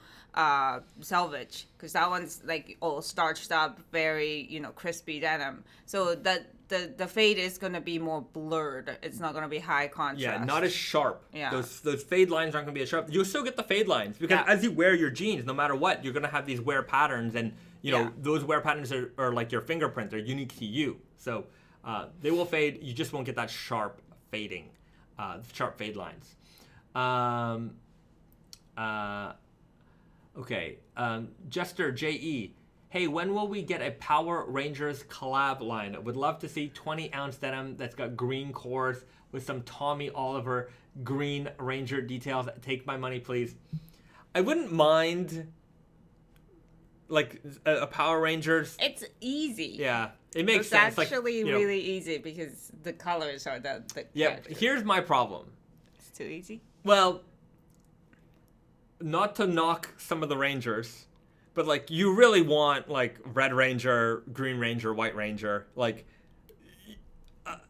selvage, because that one's, like, all starched up, very, crispy denim. So that the fade is going to be more blurred. It's not going to be high contrast. Yeah, not as sharp. Yeah. Those fade lines aren't going to be as sharp. You'll still get the fade lines, because as you wear your jeans, no matter what, you're going to have these wear patterns, and, those wear patterns are like your fingerprint. They're unique to you. So... they will fade. You just won't get that sharp fading, sharp fade lines. Okay. Jester J.E. Hey, when will we get a Power Rangers collab line? I would love to see 20-ounce denim that's got green cores with some Tommy Oliver Green Ranger details. Take my money, please. I wouldn't mind... like a Power Rangers. It's easy. Yeah, it makes sense. It's actually really easy because the colors are the yeah, here's my problem. It's too easy? Well, not to knock some of the Rangers, but like you really want like Red Ranger, Green Ranger, White Ranger. Like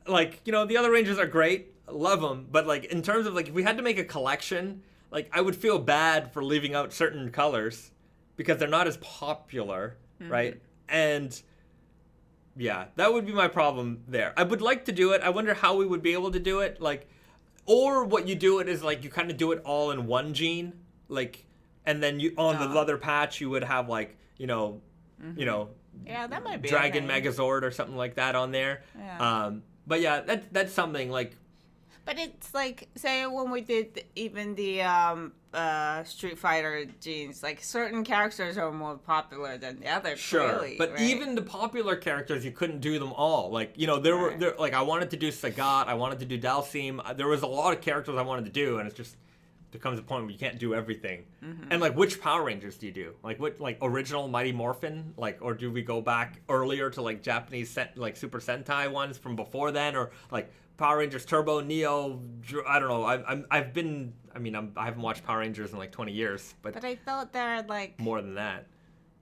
the other Rangers are great. I love them. But like in terms of like if we had to make a collection, like I would feel bad for leaving out certain colors, because they're not as popular, right? And yeah, that would be my problem there. I would like to do it. I wonder how we would be able to do it. Like, or what you do it is like you kind of do it all in one jean, like, and then you on the leather patch you would have like yeah, that might be Dragon okay. Megazord or something like that on there. Yeah. But yeah, that's something like. But it's like, say when we did even the Street Fighter jeans, like certain characters are more popular than the others. Sure, really, but right? even the popular characters, you couldn't do them all. Like there like I wanted to do Sagat, I wanted to do Dalsim. There was a lot of characters I wanted to do, and it's just there comes a point where you can't do everything. And like, which Power Rangers do you do? Like what, like original Mighty Morphin, like, or do we go back earlier to like Japanese like Super Sentai ones from before then, or like Power Rangers Turbo, Neo? I don't know. I haven't watched Power Rangers in like 20 years, but I thought they're like more than that.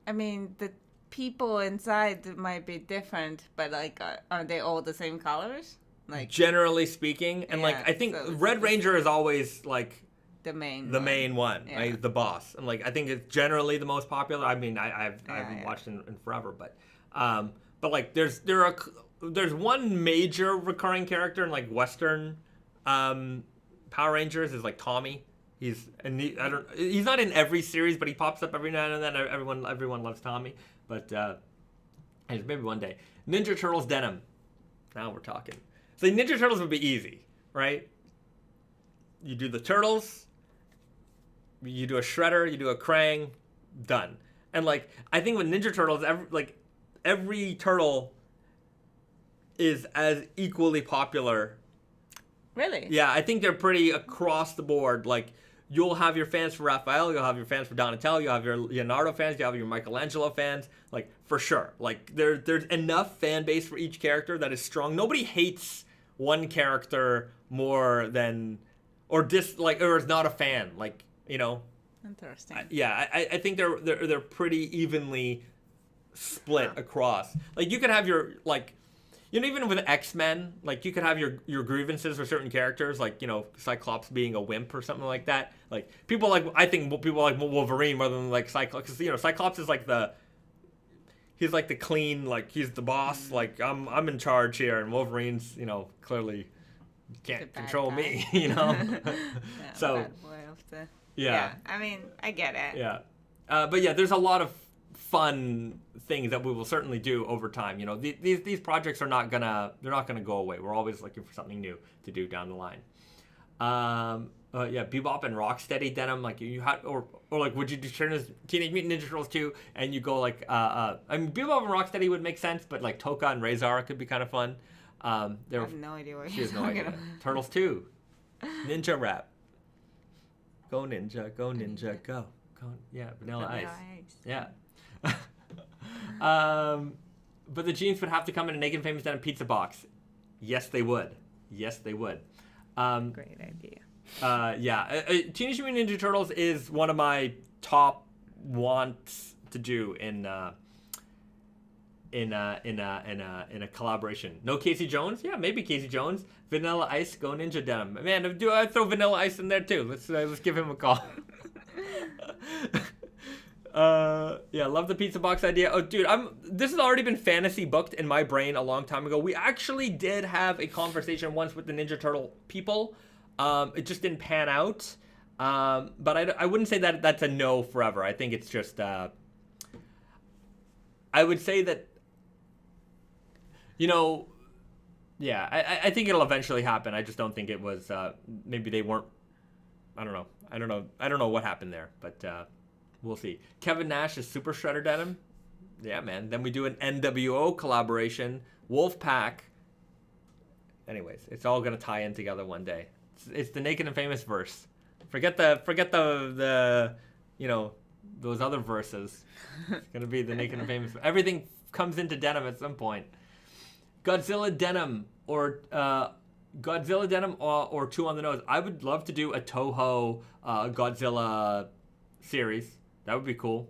I mean, the people inside might be different, but like, are they all the same colors? Like generally speaking, and like I think Red Ranger is always like the main one, right? The boss, and like I think it's generally the most popular. I mean, I haven't watched in forever, but like there's one major recurring character in like Western Power Rangers is like Tommy. He's not in every series, but he pops up every now and then. Everyone loves Tommy, but maybe one day. Ninja Turtles denim. Now we're talking. So Ninja Turtles would be easy, right? You do the turtles, you do a shredder, you do a Krang, done. And like I think with Ninja Turtles, every turtle is as equally popular. Really? Yeah, I think they're pretty across the board. Like you'll have your fans for Raphael, you'll have your fans for Donatello, you'll have your Leonardo fans, you'll have your Michelangelo fans, like, for sure. Like, there's enough fan base for each character that is strong. Nobody hates one character more than, or is not a fan, like, you know. Interesting. I think they're pretty evenly split across. Like, you could have your, like, you know, even with X-Men, like, you could have your grievances for certain characters, like, you know, Cyclops being a wimp or something like that. Like, I think people like Wolverine rather than, like, Cyclops, because, you know, Cyclops is like he's like the clean, like, he's the boss, like, I'm in charge here, and Wolverine's, you know, clearly can't control me, you know? So, bad boy of the... yeah. I mean, I get it. Yeah. But yeah, there's a lot of fun things that we will certainly do over time. You know, these projects they're not gonna go away. We're always looking for something new to do down the line. Yeah, Bebop and Rocksteady denim, like you had, or like would you turn as Teenage Mutant Ninja Turtles 2 and you go like I mean Bebop and Rocksteady would make sense, but like Toka and Razor could be kind of fun. I have no idea what she you're has no talking idea. about. Turtles 2, Ninja Rap. Go Ninja, go Ninja, go. Yeah, Vanilla Ice. Yeah. But the jeans would have to come in a Naked Famous Denim pizza box. Yes, they would. Yes, they would. Great idea. Yeah. Teenage Mutant Ninja Turtles is one of my top wants to do in a collaboration. No Casey Jones? Yeah, maybe Casey Jones. Vanilla Ice, Go Ninja Denim. Man, I'd throw Vanilla Ice in there too. Let's give him a call. Yeah, love the pizza box idea. Oh, dude, this has already been fantasy booked in my brain a long time ago. We actually did have a conversation once with the Ninja Turtle people. It just didn't pan out. But I wouldn't say that that's a no forever. I think it's just, I would say that, you know, yeah, I think it'll eventually happen. I just don't think it was, maybe they weren't, I don't know. I don't know what happened there, but we'll see. Kevin Nash's Super Shredder denim. Yeah, man. Then we do an NWO collaboration. Wolfpack. Anyways, it's all going to tie in together one day. It's the Naked and Famous verse. Forget the you know, those other verses. It's going to be the Naked and Famous. Everything comes into denim at some point. Godzilla denim or Two on the Nose. I would love to do a Toho Godzilla series. That would be cool.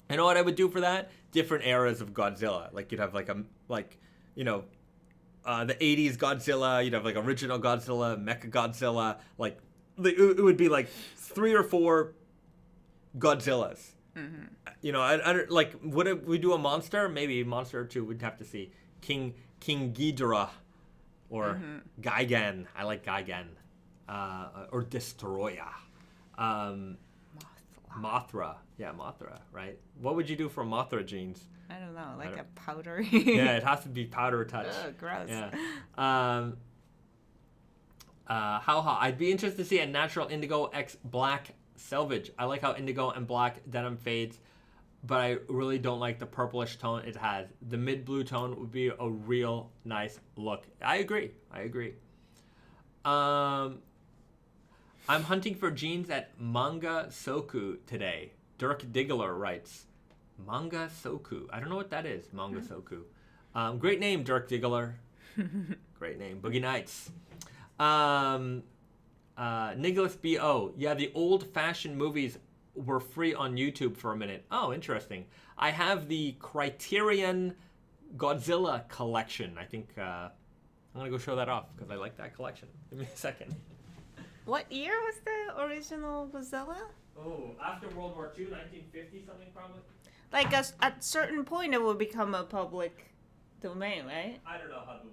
You know what I would do for that? Different eras of Godzilla. Like you'd have the 80s Godzilla. You'd have like original Godzilla, Mecha Godzilla. Like it would be like 3 or 4 Godzillas. Mm-hmm. You know, I like would we do a monster? Maybe a monster or two. We'd have to see. King Ghidorah or Gigan. I like Gigan. Or Destroyer. Mothra. Yeah, Mothra, right? What would you do for Mothra jeans? I don't know, like a powdery. Yeah, it has to be powder touch. Oh, gross. Yeah. I'd be interested to see a natural indigo x black selvage. I like how indigo and black denim fades, but I really don't like the purplish tone it has. The mid blue tone would be a real nice look. I agree. I'm hunting for jeans at Manga Soku today. Dirk Diggler writes. Manga Soku. I don't know what that is. Manga Soku. Great name, Dirk Diggler. Great name. Boogie Nights. Nicholas B.O. Yeah, the old-fashioned movies were free on YouTube for a minute. Oh, interesting. I have the Criterion Godzilla collection. I think I'm going to go show that off because I like that collection. Give me a second. What year was the original Godzilla? Oh, after World War II, 1950 something probably? Like at a certain point it will become a public domain, right? I don't know how the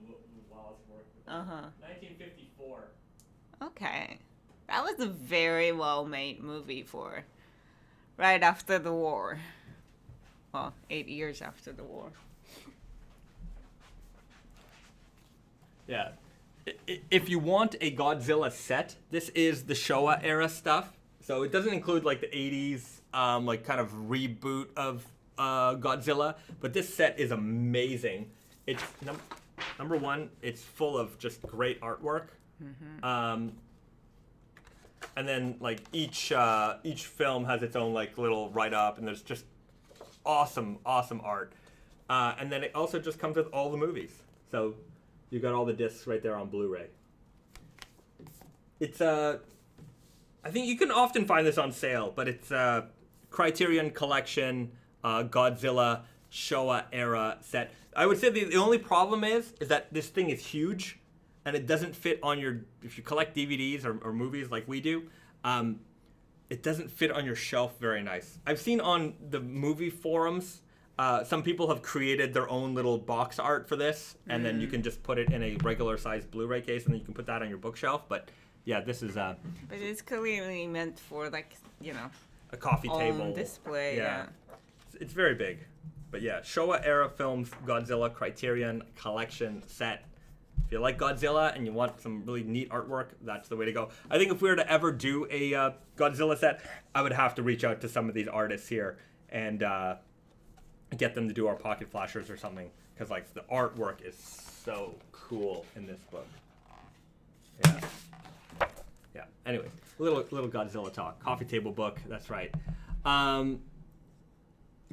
laws work. 1954. Okay. That was a very well-made movie for right after the war. Well, 8 years after the war. Yeah. If you want a Godzilla set, this is the Showa era stuff. So it doesn't include like the 80s, like kind of reboot of Godzilla. But this set is amazing. It's number one. It's full of just great artwork. Mm-hmm. and then like each film has its own like little write up, and there's just awesome art. And then it also just comes with all the movies. So you got all the discs right there on Blu-ray. It's I think you can often find this on sale, but it's Criterion Collection Godzilla Showa era set. I would say the only problem is that this thing is huge, and it doesn't fit on your, if you collect DVDs or movies like we do, it doesn't fit on your shelf very nice. I've seen on the movie forums, some people have created their own little box art for this, and then you can just put it in a regular sized Blu-ray case, and then you can put that on your bookshelf. But yeah, this is But it's clearly meant for like, you know, a coffee table display. Yeah. It's very big. But yeah, Showa era films Godzilla Criterion Collection set. If you like Godzilla and you want some really neat artwork, that's the way to go. I think if we were to ever do a Godzilla set, I would have to reach out to some of these artists here and get them to do our pocket flashers or something, because like the artwork is so cool in this book. Yeah. Yeah. Anyway, little Godzilla talk. Coffee table book. That's right.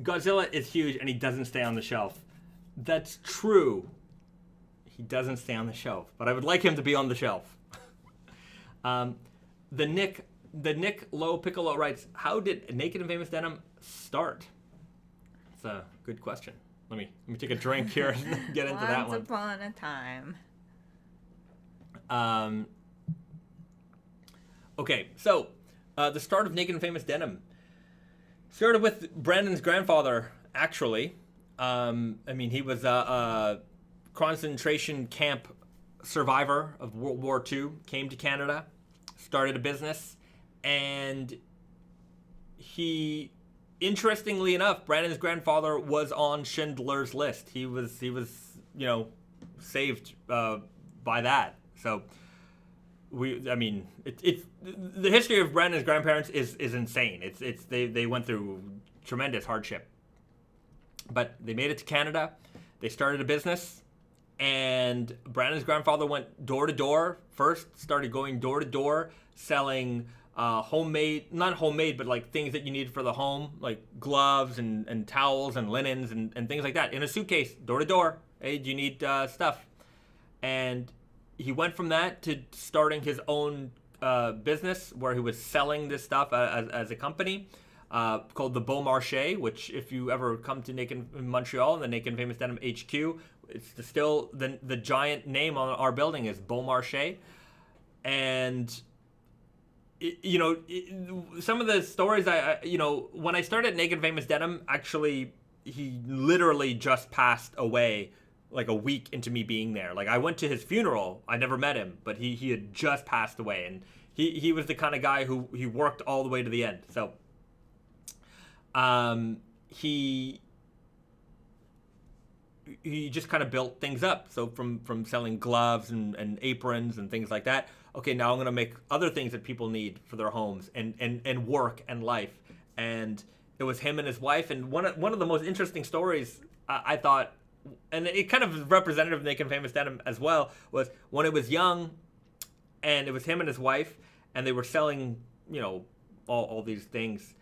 Godzilla is huge, and he doesn't stay on the shelf. That's true. He doesn't stay on the shelf, but I would like him to be on the shelf. The Nick Low Piccolo writes, "How did Naked and Famous Denim start?" It's a good question. Let me take a drink here and get into that one. Once upon a time. Okay, so the start of Naked and Famous Denim started with Brandon's grandfather, actually. I mean, he was a concentration camp survivor of World War II, came to Canada, started a business, and he, interestingly enough, Brandon's grandfather was on Schindler's List. He was saved by that. So it's the history of Brandon's grandparents is insane. They went through tremendous hardship, but they made it to Canada. They started a business, and Brandon's grandfather went door to door. First, started going door to door, selling homemade, not homemade, but like things that you need for the home, like gloves and towels and linens and things like that in a suitcase, door to door. Hey, do you need stuff? And he went from that to starting his own business where he was selling this stuff as a company called the Beau Marché, which if you ever come to Naked in Montreal, the Naked and Famous Denim HQ, it's still the giant name on our building is Beau Marché. And some of the stories when I started Naked Famous Denim, actually he literally just passed away like a week into me being there. Like I went to his funeral, I never met him, but he had just passed away, and he was the kind of guy who he worked all the way to the end. So he just kind of built things up. So from selling gloves and aprons and things like that, okay, now I'm going to make other things that people need for their homes and work and life. And it was him and his wife. And one of the most interesting stories I thought, and it kind of is representative of Naked and Famous Denim as well, was when it was young, and it was him and his wife, and they were selling, all these things.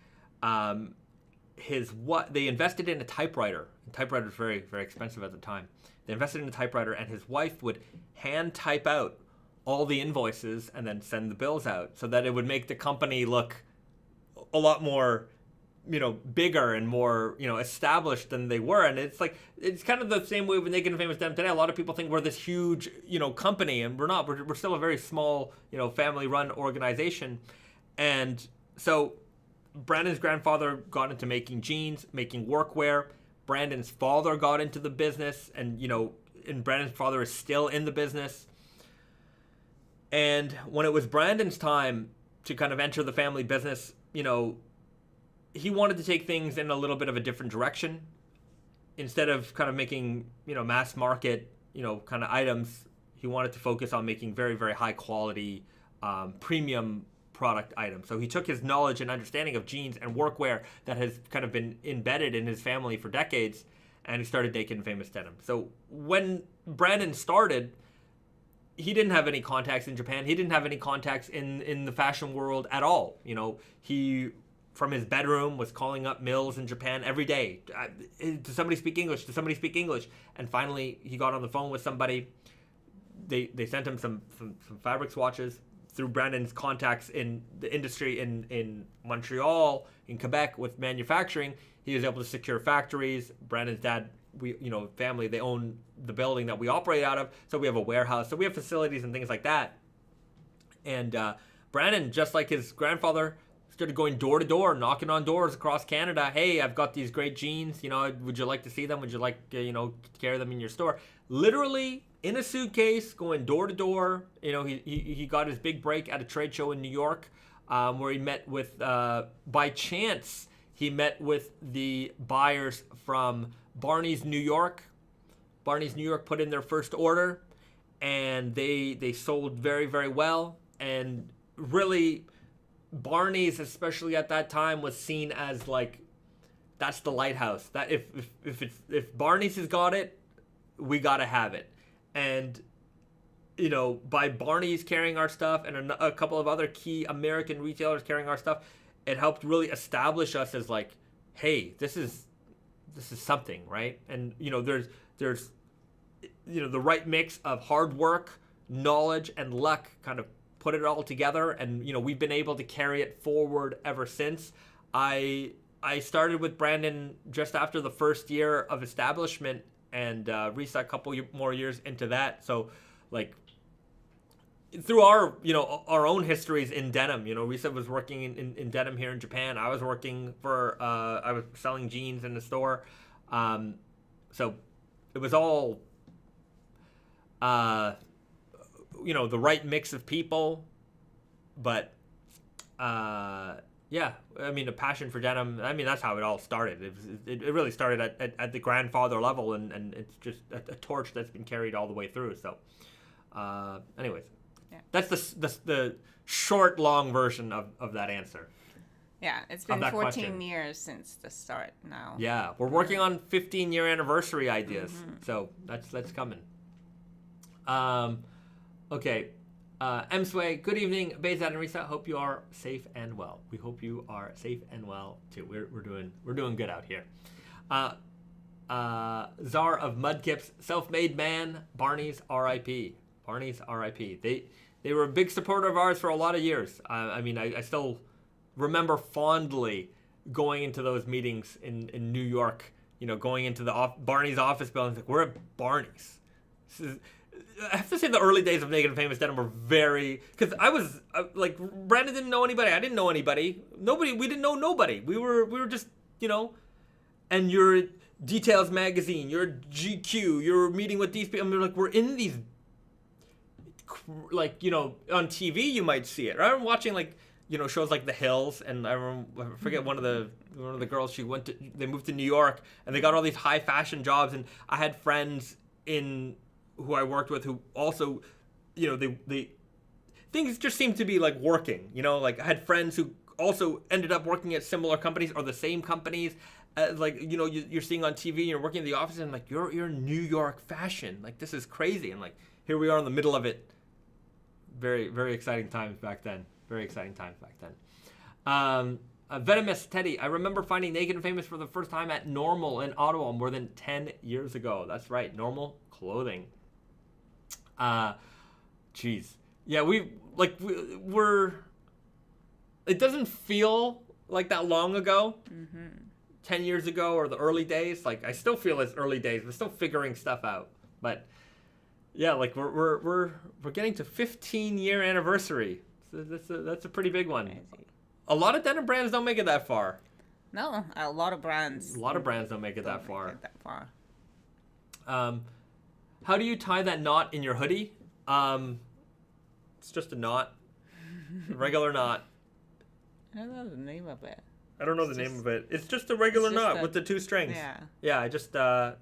They invested in a typewriter. Typewriter was very, very expensive at the time. They invested in a typewriter, and his wife would hand type out all the invoices and then send the bills out so that it would make the company look a lot more, bigger and more, established than they were. And it's like, it's kind of the same way with Naked and Famous Denim today. A lot of people think we're this huge, company, and we're not. We're still a very small, family-run organization. And so Brandon's grandfather got into making jeans, making workwear. Brandon's father got into the business, and Brandon's father is still in the business. And when it was Brandon's time to kind of enter the family business, he wanted to take things in a little bit of a different direction. Instead of kind of making, mass market, kind of items, he wanted to focus on making very, very high quality, premium product items. So he took his knowledge and understanding of jeans and workwear that has kind of been embedded in his family for decades, and he started Naked and Famous Denim. So when Brandon started, he didn't have any contacts in Japan. He didn't have any contacts in the fashion world at all. You know, he from his bedroom was calling up mills in Japan every day. Does somebody speak English? Does somebody speak English? And finally, he got on the phone with somebody. They sent him some fabric swatches through Brandon's contacts in the industry in Montreal, in Quebec with manufacturing. He was able to secure factories. Brandon's dad, family, they own the building that we operate out of. So we have a warehouse. So we have facilities and things like that. And Brandon, just like his grandfather, started going door to door, knocking on doors across Canada. Hey, I've got these great jeans. Would you like to see them? Would you like, to carry them in your store? Literally in a suitcase, going door to door. He got his big break at a trade show in New York, where he met with, by chance, he met with the buyers from Barney's New York. Barney's New York put in their first order, and they sold very, very well. And really, Barney's, especially at that time, was seen as like, that's the lighthouse. That if Barney's has got it, we gotta have it. And by Barney's carrying our stuff and a couple of other key American retailers carrying our stuff, it helped really establish us as like, hey, this is something, right? And there's the right mix of hard work, knowledge, and luck kind of put it all together, and we've been able to carry it forward ever since. I started with Brandon just after the first year of establishment, and Risa a couple more years into that. So like through our our own histories in denim, Risa was working in denim here in Japan. I was working for I was selling jeans in the store, so it was all the right mix of people, but a passion for denim. That's how it all started. It really started at the grandfather level, and it's just a torch that's been carried all the way through. So anyways, that's the short, long version of that answer. Yeah, it's been 14 years since the start now. Yeah, we're working on 15-year anniversary ideas, so that's coming. Okay. M. Sway, good evening, Bezad and Risa. Hope you are safe and well. We hope you are safe and well too. We're doing good out here. Czar of Mudkips, self-made man, Barney's R.I.P. Barney's R.I.P. They were a big supporter of ours for a lot of years. I still remember fondly going into those meetings in New York. Going into the Barney's office building. Like, we're at Barney's. I have to say the early days of Naked and Famous Denim were very... Because I was... like, Brandon didn't know anybody. I didn't know anybody. We didn't know nobody. We were just, And you're at Details Magazine. You're at GQ. You're meeting with these people. We're in these... on TV you might see it. I'm watching, shows like The Hills. And I forget one of the girls, they moved to New York. And they got all these high fashion jobs. And I had friends who I worked with who also, they things just seemed to be like working, I had friends who also ended up working at similar companies or the same companies, you're seeing on TV and you're working in the office and like, you're in New York fashion. Like, this is crazy. And like, here we are in the middle of it. Very, very exciting times back then. Venomous Teddy, I remember finding Naked and Famous for the first time at Normal in Ottawa more than 10 years ago. That's right, Normal Clothing. Yeah, we're it doesn't feel like that long ago. 10 years ago or the early days. Like, I still feel it's early days. We're still figuring stuff out. But yeah, like we're getting to 15-year anniversary. So that's a pretty big one. Crazy. A lot of denim brands don't make it that far. No, a lot of brands. Don't make it that far. How do you tie that knot in your hoodie? It's just a knot. A regular knot. I don't know the name of it. I don't know the name of it. It's just a regular knot with the two strings. Yeah. Yeah, I just, that's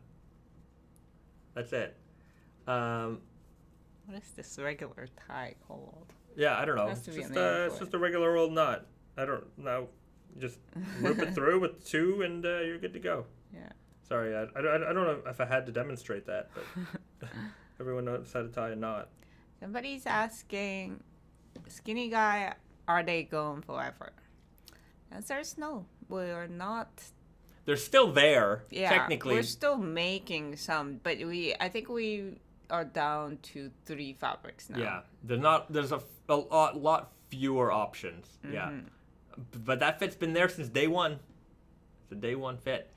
it. What is this regular tie called? Yeah, I don't know. It's just a regular old knot. I don't know. Just loop it through with two and you're good to go. Yeah. Sorry, I don't know if I had to demonstrate that, but everyone knows how to tie a knot. Somebody's asking, skinny guy, are they going forever? Answer is no. We're not. They're still there, Yeah, technically. we're still making some, but I think we are down to 3 fabrics now. Yeah, there's a lot fewer options. Yeah, but that fit's been there since day one. It's a day one fit.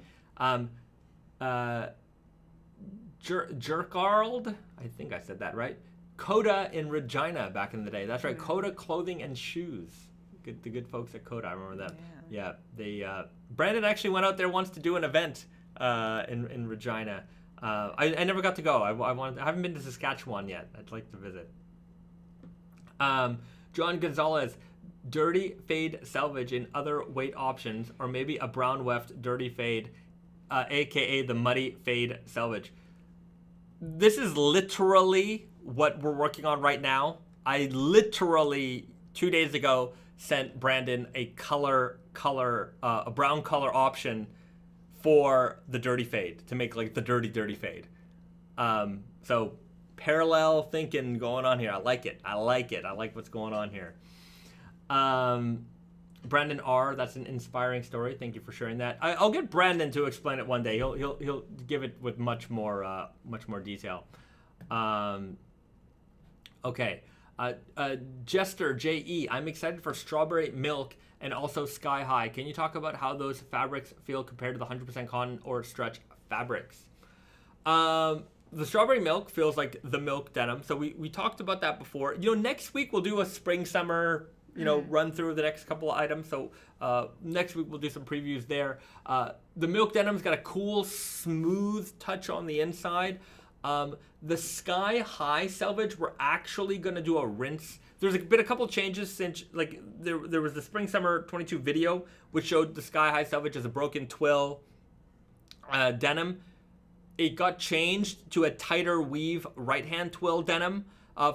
Jerkarld, I think I said that right. Coda in Regina back in the day. That's right. Coda Clothing and Shoes. The good folks at Coda. I remember them. Yeah. They Brandon actually went out there once to do an event in Regina. I never got to go. I haven't been to Saskatchewan yet. I'd like to visit. John Gonzalez, dirty fade selvage in other weight options, or maybe a brown weft dirty fade, aka the muddy fade selvage. This is literally what we're working on right now. I literally 2 days ago sent Brandon a a brown color option for the dirty fade to make like the dirty fade. So parallel thinking going on here. I like it. I like what's going on here. Brandon R, that's an inspiring story. Thank you for sharing that. I'll get Brandon to explain it one day. He'll give it with much more detail. Okay. Jester JE, I'm excited for Strawberry Milk and also Sky High. Can you talk about how those fabrics feel compared to the 100% cotton or stretch fabrics? The Strawberry Milk feels like the milk denim. So we talked about that before. Next week we'll do a spring summer run through the next couple of items. So next week we'll do some previews there. The milk denim's got a cool, smooth touch on the inside. The Sky High Selvedge, we're actually going to do a rinse. There's been a couple changes since, like, there was the Spring Summer 22 video, which showed the Sky High Selvedge as a broken twill denim. It got changed to a tighter weave right-hand twill denim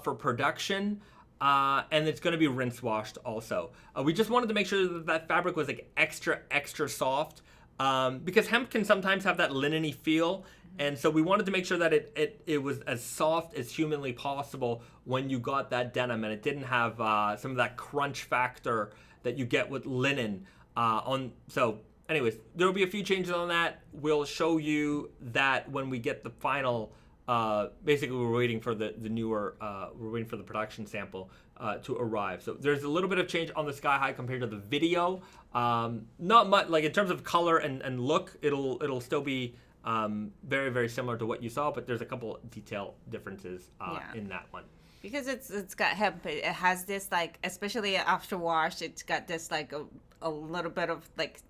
for production. And it's going to be rinse washed also. We just wanted to make sure that fabric was like extra soft because hemp can sometimes have that linen-y feel. And so we wanted to make sure that it was as soft as humanly possible when you got that denim, and it didn't have some of that crunch factor that you get with linen. So anyways, there'll be a few changes on that. We'll show you that when we get the final. Basically, we're waiting for the newer. We're waiting for the production sample to arrive. So there's a little bit of change on the Sky High compared to the video. Not much, like in terms of color and look. It'll still be very, very similar to what you saw, but there's a couple detail differences in that one. Because it's got hemp, it has this like, especially after wash, it's got this like a little bit of like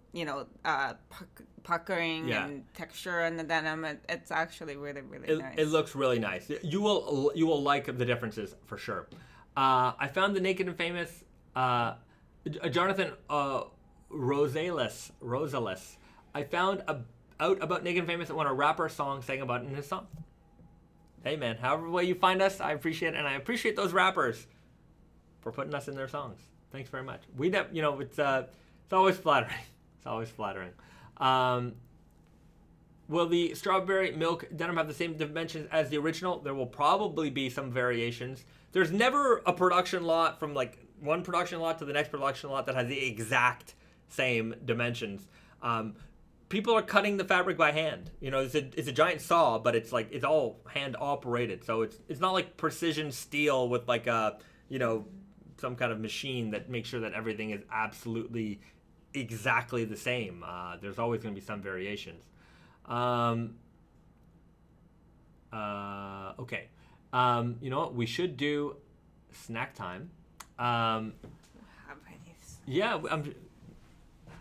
puckering and texture in the denim. It's actually really, really nice. It looks really nice. You will like the differences for sure. I found the Naked and Famous Jonathan Rosales. I found out about Naked and Famous when a rapper song sang about it in his song. Hey man, however way you find us, I appreciate it, and I appreciate those rappers for putting us in their songs. Thanks very much. It's always flattering. It's always flattering. Will the Strawberry Milk denim have the same dimensions as the original? There will probably be some variations. There's never a production lot from like one production lot to the next production lot that has the exact same dimensions. People are cutting the fabric by hand. It's a giant saw, but it's all hand operated. So it's not like precision steel with like some kind of machine that makes sure that everything is absolutely exactly the same. There's always going to be some variations. Okay. You know what? We should do snack time. Yeah.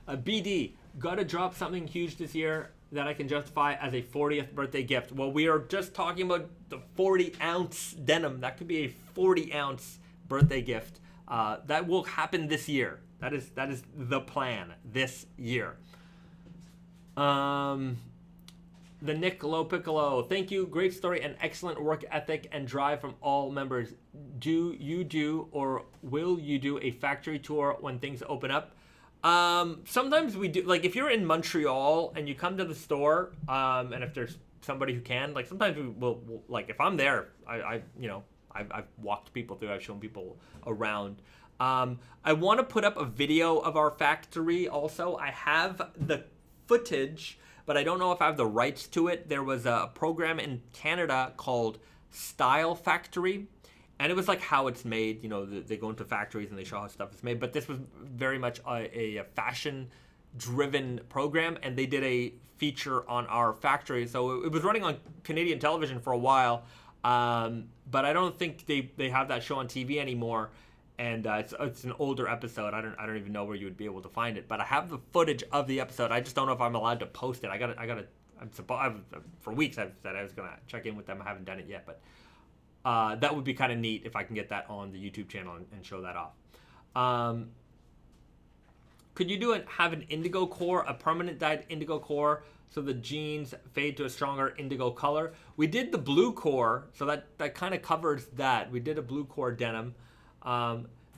BD, gotta drop something huge this year that I can justify as a 40th birthday gift. Well, we are just talking about the 40-ounce denim. That could be a 40-ounce birthday gift. That will happen this year. That is the plan this year. The Nick Piccolo, thank you. Great story and excellent work ethic and drive from all members. Do you do or will you do a factory tour when things open up? Sometimes we do. Like if you're in Montreal and you come to the store, and if there's somebody who can, like sometimes we'll like if I'm there, I I've walked people through. I've shown people around. I want to put up a video of our factory also. I have the footage, but I don't know if I have the rights to it. There was a program in Canada called Style Factory, and it was like how it's made. You know, they go into factories and they show how stuff is made. But this was very much a fashion-driven program, and they did a feature on our factory. So it was running on Canadian television for a while, but I don't think they have that show on TV anymore. And it's an older episode. I don't even know where you would be able to find it. But I have the footage of the episode. I just don't know if I'm allowed to post it. For weeks I've said I was gonna check in with them. I haven't done it yet, but that would be kind of neat if I can get that on the YouTube channel and show that off. Could you have an indigo core, a permanent dyed indigo core, so the jeans fade to a stronger indigo color? We did the blue core, so that kind of covers that. We did a blue core denim.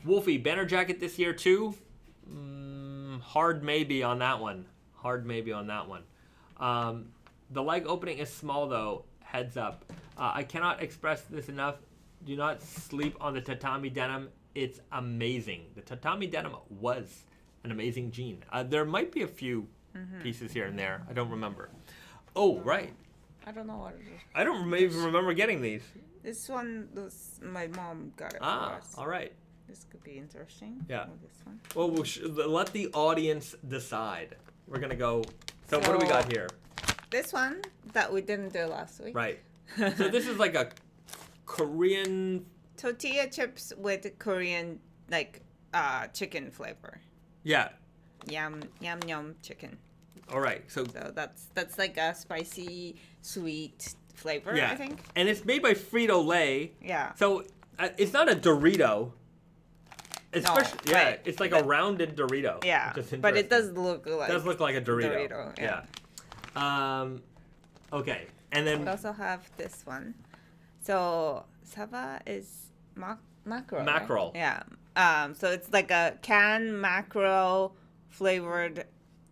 Wolfie, banner jacket this year too? Hard maybe on that one. The leg opening is small though, heads up. I cannot express this enough. Do not sleep on the tatami denim. It's amazing. The tatami denim was an amazing jean. There might be a few pieces here and there. I don't remember. Oh, right. I don't know what it is. I don't even remember getting these. This one, my mom got it for us. All right. This could be interesting. Yeah. This one. Well, let the audience decide. We're going to go. So what do we got here? This one that we didn't do last week. Right. So this is like a Korean... Tortilla chips with Korean, chicken flavor. Yeah. Yum chicken. All right. So that's like a spicy, sweet flavor, yeah. I think. And it's made by Frito-Lay. Yeah. So it's not a Dorito. Right. It's like a rounded Dorito. Yeah. But it does look like a Dorito. Yeah. Okay. And then we also have this one. So Saba is mackerel. Mackerel. Right? Yeah. So it's like a canned mackerel flavored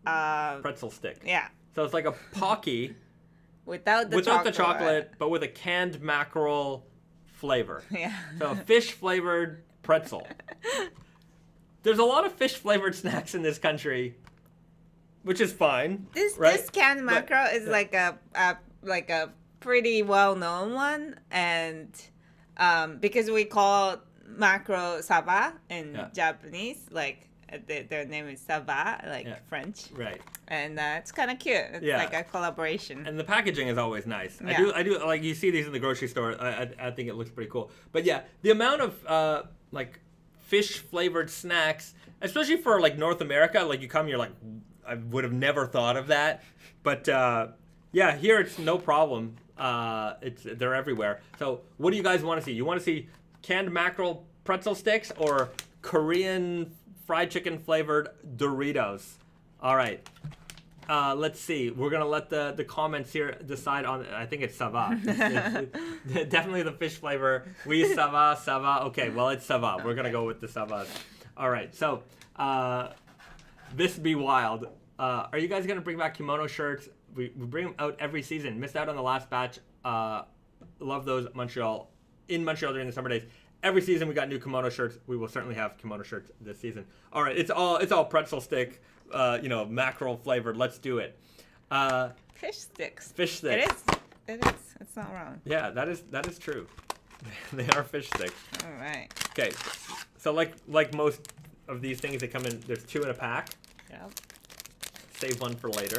pretzel stick. Yeah. So it's like a Pocky without the chocolate, but with a canned mackerel flavor. Yeah. So a fish flavored pretzel. There's a lot of fish flavored snacks in this country, which is fine. This canned mackerel is like a pretty well known one, and because we call mackerel Saba in Japanese, their name is Saba, French. Right. And it's kind of cute. It's like a collaboration. And the packaging is always nice. Yeah. I do like you see these in the grocery store. I think it looks pretty cool. But yeah, the amount of fish flavored snacks, especially for North America, you come, you're like, I would have never thought of that. But yeah, here it's no problem. They're everywhere. So what do you guys want to see? You want to see canned mackerel pretzel sticks or Korean fried chicken flavored Doritos? All right. Let's see. We're going to let the comments here decide on, I think it's Sava. It's definitely the fish flavor. We Sava. Okay, well, it's Sava. We're going to go with the Savas. All right. So, this be wild. Are you guys going to bring back kimono shirts? We bring them out every season. Missed out on the last batch. Love those in Montreal during the summer days. Every season we got new kimono shirts. We will certainly have kimono shirts this season. All right, it's all pretzel stick, mackerel flavored. Let's do it. Fish sticks. Fish sticks. It is. It's not wrong. Yeah, that is true. They are fish sticks. All right. Okay, so like most of these things, they come in. There's 2 in a pack. Yep. Save one for later.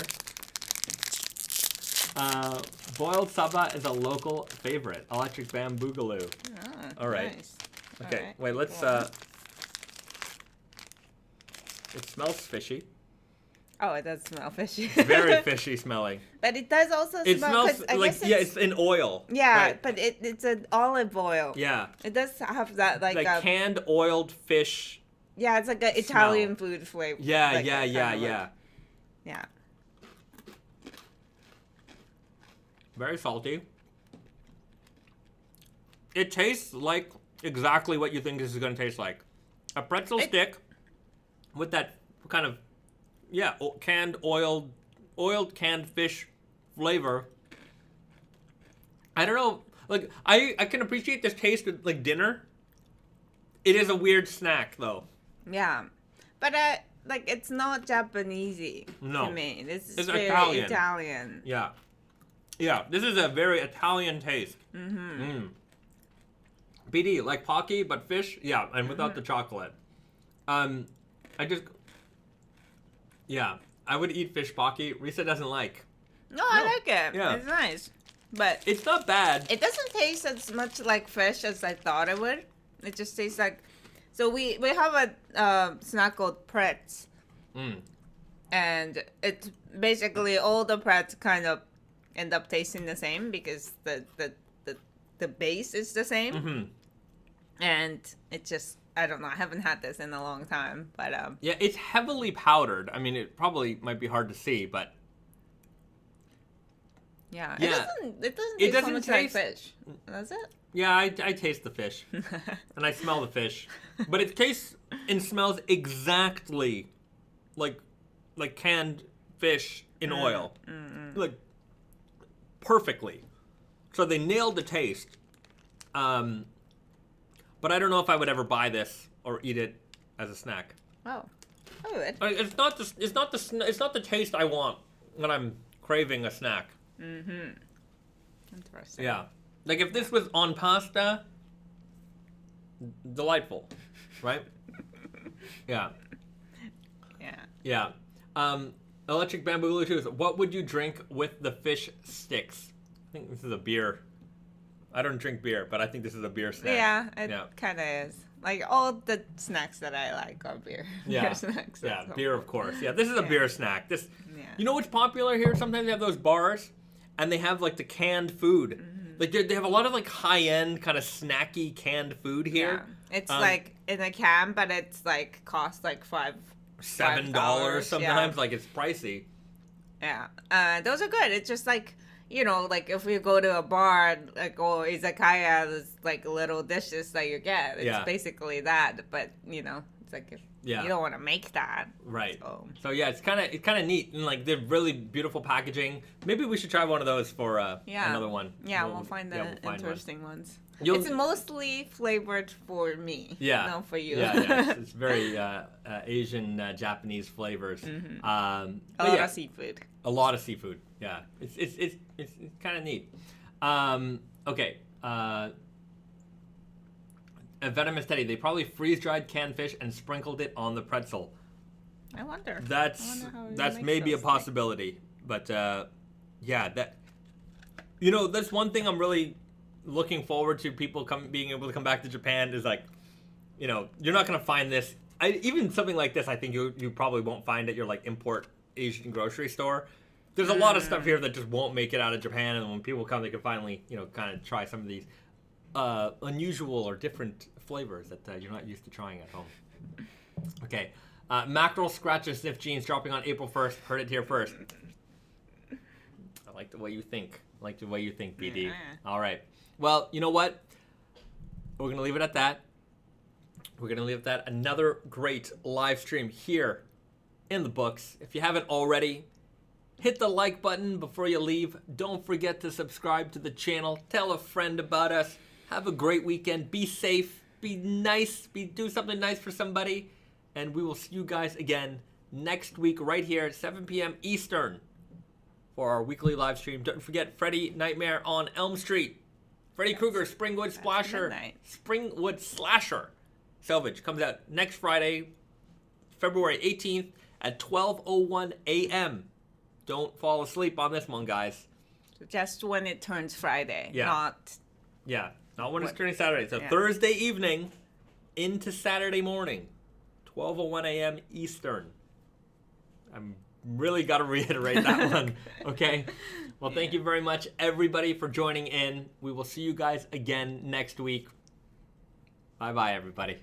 Boiled Saba is a local favorite. Electric Bam Boogaloo. Oh, all right. Nice. Okay, all right. wait, let's, it smells fishy. Oh, it does smell fishy. Very fishy smelling. But it does also It smell... smells it's in oil. Yeah, right? But it's an olive oil. Yeah. It does have that like a... canned oiled fish. Yeah, it's like an Italian food flavor. Yeah, Yeah. Very salty. It tastes like exactly what you think this is going to taste like. A pretzel stick with that kind of, oiled canned fish flavor. I don't know. Like, I can appreciate this taste with, like, dinner. It is a weird snack, though. Yeah. But, like, it's not Japanesey to me. This is It's very Italian. Yeah. Yeah, this is a very Italian taste. BD, like Pocky, but fish? Yeah, and without the chocolate. Yeah, I would eat fish Pocky. Risa doesn't like. No, I like it. Yeah. It's nice. But it's not bad. It doesn't taste as much like fish as I thought it would. It just tastes like... So we have a snack called Pretz. And it's basically all the Pretz kind of end up tasting the same because the base is the same. And it just... I don't know. I haven't had this in a long time, but yeah, it's heavily powdered. I mean, it probably might be hard to see, but yeah. It doesn't taste so much like fish. Does it? Yeah, I taste the fish, and I smell the fish, but it tastes and smells exactly like canned fish in oil, like perfectly. So they nailed the taste. But I don't know if I would ever buy this or eat it as a snack. Oh, I would. It's not the taste I want when I'm craving a snack. Interesting. Yeah, like if this was on pasta, delightful, right? Yeah. Yeah. Yeah. Electric Bamboo Bluetooth. What would you drink with the fish sticks? I think this is a beer. I don't drink beer, but I think this is a beer snack. Yeah, it kind of is. Like, all the snacks that I like are beer. Yeah, beer snacks. Yeah, beer, of course. Yeah, this is a beer snack. You know what's popular here? Sometimes they have those bars, and they have, like, the canned food. Like, they have a lot of, like, high-end, kind of snacky canned food here. Yeah. It's, like, in a can, but it's, like, costs, like, $7 sometimes. Yeah. Like, it's pricey. Yeah. Those are good. It's just, like... You know, like if we go to a bar, like or izakaya, there's like little dishes that you get. It's basically that, but you know, it's like if you don't want to make that, right? So yeah, it's kind of neat, and like they're really beautiful packaging. Maybe we should try one of those for another one. Yeah, we'll find the interesting ones. It's mostly flavored for me, not for you. Yeah, it's very Asian, Japanese flavors. A lot of seafood. A lot of seafood. Yeah, it's kind of neat. Okay. A Venomous Teddy. They probably freeze-dried canned fish and sprinkled it on the pretzel. I wonder. That's maybe a possibility, but yeah, that's one thing I'm really looking forward to. People being able to come back to Japan is like, you're not gonna find this. Even something like this, I think you probably won't find at your like import Asian grocery store. There's a lot of stuff here that just won't make it out of Japan, and when people come, they can finally, kind of try some of these unusual or different flavors that you're not used to trying at home. Okay, Mackerel Scratch and Sniff Jeans dropping on April 1st. Heard it here first. I like the way you think. BD. Yeah. All right. Well, you know what? We're going to leave it at that. Another great live stream here in the books. If you haven't already, hit the like button before you leave. Don't forget to subscribe to the channel. Tell a friend about us. Have a great weekend. Be safe. Be nice. Do something nice for somebody. And we will see you guys again next week right here at 7 p.m. Eastern for our weekly live stream. Don't forget Freddy Nightmare on Elm Street. Freddy Krueger, Springwood Slasher. Selvedge comes out next Friday, February 18th at 12:01 a.m. Don't fall asleep on this one, guys. Just when it turns Friday, not when it's turning Saturday. So Thursday evening into Saturday morning, 12:01 a.m. Eastern. I'm really got to reiterate that one, okay? Well, thank you very much, everybody, for joining in. We will see you guys again next week. Bye-bye, everybody.